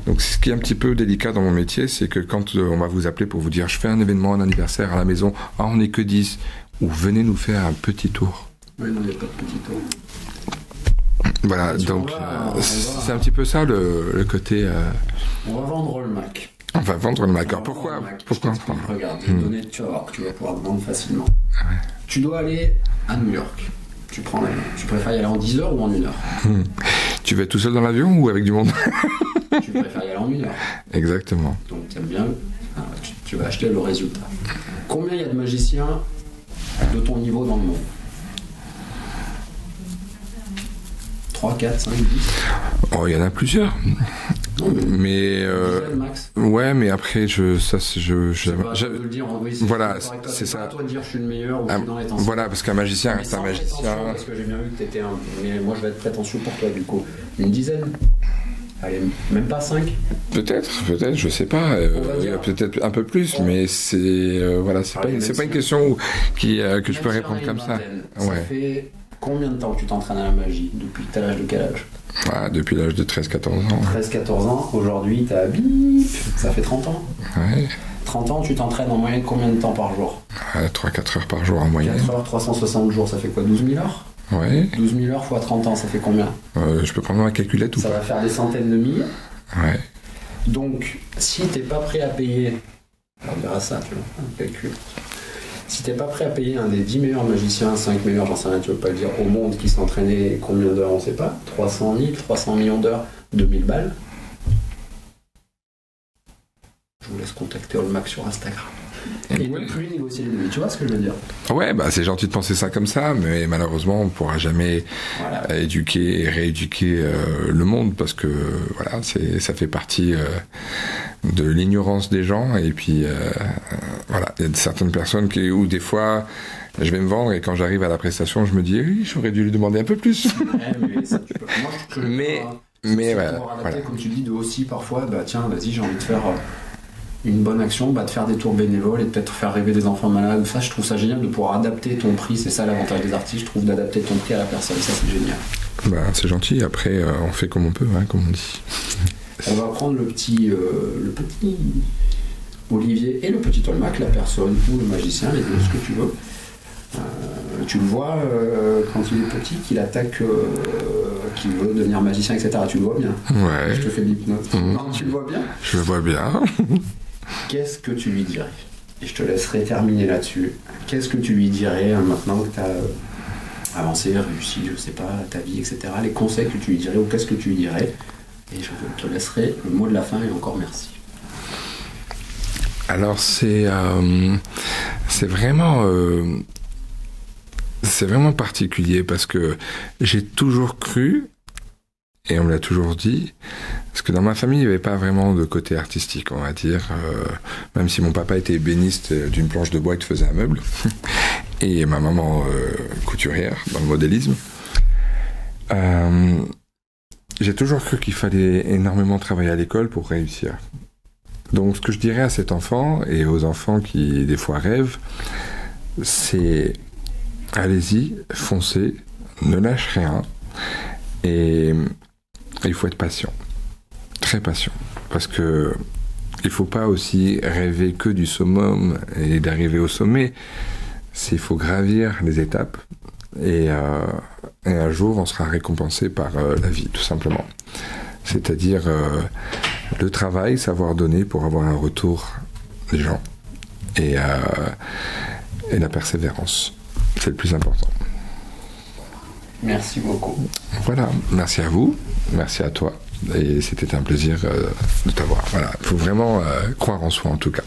A: Donc ce qui est un petit peu délicat dans mon métier, c'est que quand on va vous appeler pour vous dire je fais un événement, un anniversaire à la maison, ah on n'est que 10, ou venez nous faire un petit tour.
B: Oui, non, il n'y a pas de petit tour.
A: Voilà, donc c'est un petit peu ça le côté...
B: On va vendre le Mac.
A: On va vendre le Mac. Alors pourquoi
B: Regarde, les données, tu vas voir que tu vas pouvoir vendre facilement. Ouais. Tu dois aller à New York. Tu prends l'avion. Tu préfères y aller en 10 heures ou en 1 heure?
A: Tu vas être tout seul dans l'avion ou avec du monde?
B: Tu préfères y aller en 1 heure.
A: Exactement.
B: Donc tu aimes bien, tu vas acheter le résultat. Combien il y a de magiciens de ton niveau dans le monde? 3, 4, 5, 10?
A: Oh, il y en a plusieurs.
B: Non, mais
A: max. Ouais, mais après je
B: le dire, oui,
A: voilà, c'est ça.
B: Pas à toi de dire je suis le meilleur ou je suis dans les temps.
A: Voilà, parce qu'un magicien reste un magicien.
B: Parce que j'ai bien vu que t'étais un. Mais moi je vais être prétentieux pour toi du coup. Une dizaine. Allez, même pas 5.
A: Peut-être, je sais pas. Peut-être un peu plus, mais c'est voilà, c'est pas une question que je peux répondre comme ça.
B: Ça fait combien de temps que tu t'entraînes à la magie? Depuis que t'as l'âge de quel âge?
A: Depuis l'âge de 13-14 ans.
B: 13-14 ans, aujourd'hui t'as bip, ça fait 30 ans.
A: Ouais.
B: 30 ans, tu t'entraînes en moyenne combien de temps par jour?
A: 3-4 heures par jour en moyenne.
B: 4 heures, 360 jours, ça fait quoi? 12 000 heures?
A: Ouais.
B: 12 000 heures fois 30 ans, ça fait combien?
A: Je peux prendre ma calculette ou pas?
B: Ça va faire des centaines de milliers.
A: Ouais.
B: Donc, si t'es pas prêt à payer, on verra ça, tu vois, un calcul. Si t'es pas prêt à payer un des 10 meilleurs magiciens, 5 meilleurs, j'en sais rien, tu veux pas le dire, au monde qui s'entraînait combien d'heures, on sait pas, 300 000, 300 millions d'heures, 2000 balles. Je vous laisse contacter Allmac sur Instagram. Et ne plus négocier les devis, tu vois ce que je veux dire?
A: Ouais, c'est gentil de penser ça comme ça, mais malheureusement, on ne pourra jamais éduquer et rééduquer le monde parce que voilà, ça fait partie de l'ignorance des gens. Et puis, voilà, il y a certaines personnes où des fois, je vais me vendre et quand j'arrive à la prestation, je me dis, oui, j'aurais dû lui demander un peu plus.
B: Mais ça, tu peux. Moi, je trouve que
A: mais
B: voilà, comme tu dis, de aussi parfois, tiens, vas-y, j'ai envie de faire une bonne action, de faire des tours bénévoles et peut-être faire rêver des enfants malades. Ça, je trouve ça génial de pouvoir adapter ton prix. C'est ça l'avantage des artistes, je trouve, d'adapter ton prix à la personne. Ça, c'est génial.
A: C'est gentil. Après, on fait comme on peut, hein, comme on dit.
B: On va prendre le petit Olivier et le petit Allmac, la personne ou le magicien, les deux, ce que tu veux. Tu le vois quand il est petit, qu'il attaque, qu'il veut devenir magicien, etc. Tu le vois bien?
A: Ouais.
B: Je te fais de l'hypnose. Non, tu le vois bien?
A: Je le vois bien.
B: Qu'est-ce que tu lui dirais? Et je te laisserai terminer là-dessus. Qu'est-ce que tu lui dirais maintenant que tu as avancé, réussi, je sais pas, ta vie, etc. Les conseils que tu lui dirais ou qu'est-ce que tu lui dirais? Et je te laisserai le mot de la fin et encore merci.
A: Alors c'est vraiment particulier parce que j'ai toujours cru, et on me l'a toujours dit, parce que dans ma famille, il n'y avait pas vraiment de côté artistique, on va dire, même si mon papa était ébéniste d'une planche de bois qui faisait un meuble, et ma maman couturière dans le modélisme. J'ai toujours cru qu'il fallait énormément travailler à l'école pour réussir. Donc ce que je dirais à cet enfant, et aux enfants qui des fois rêvent, c'est allez-y, foncez, ne lâche rien, et il faut être patient, très patient, parce que il faut pas aussi rêver que du summum et d'arriver au sommet. Il faut gravir les étapes, et un jour on sera récompensé par la vie, tout simplement. C'est-à-dire le travail, savoir donner pour avoir un retour des gens, et la persévérance. C'est le plus important.
B: Merci beaucoup.
A: Voilà, merci à vous, merci à toi, et c'était un plaisir de t'avoir. Voilà, il faut vraiment croire en soi en tout cas.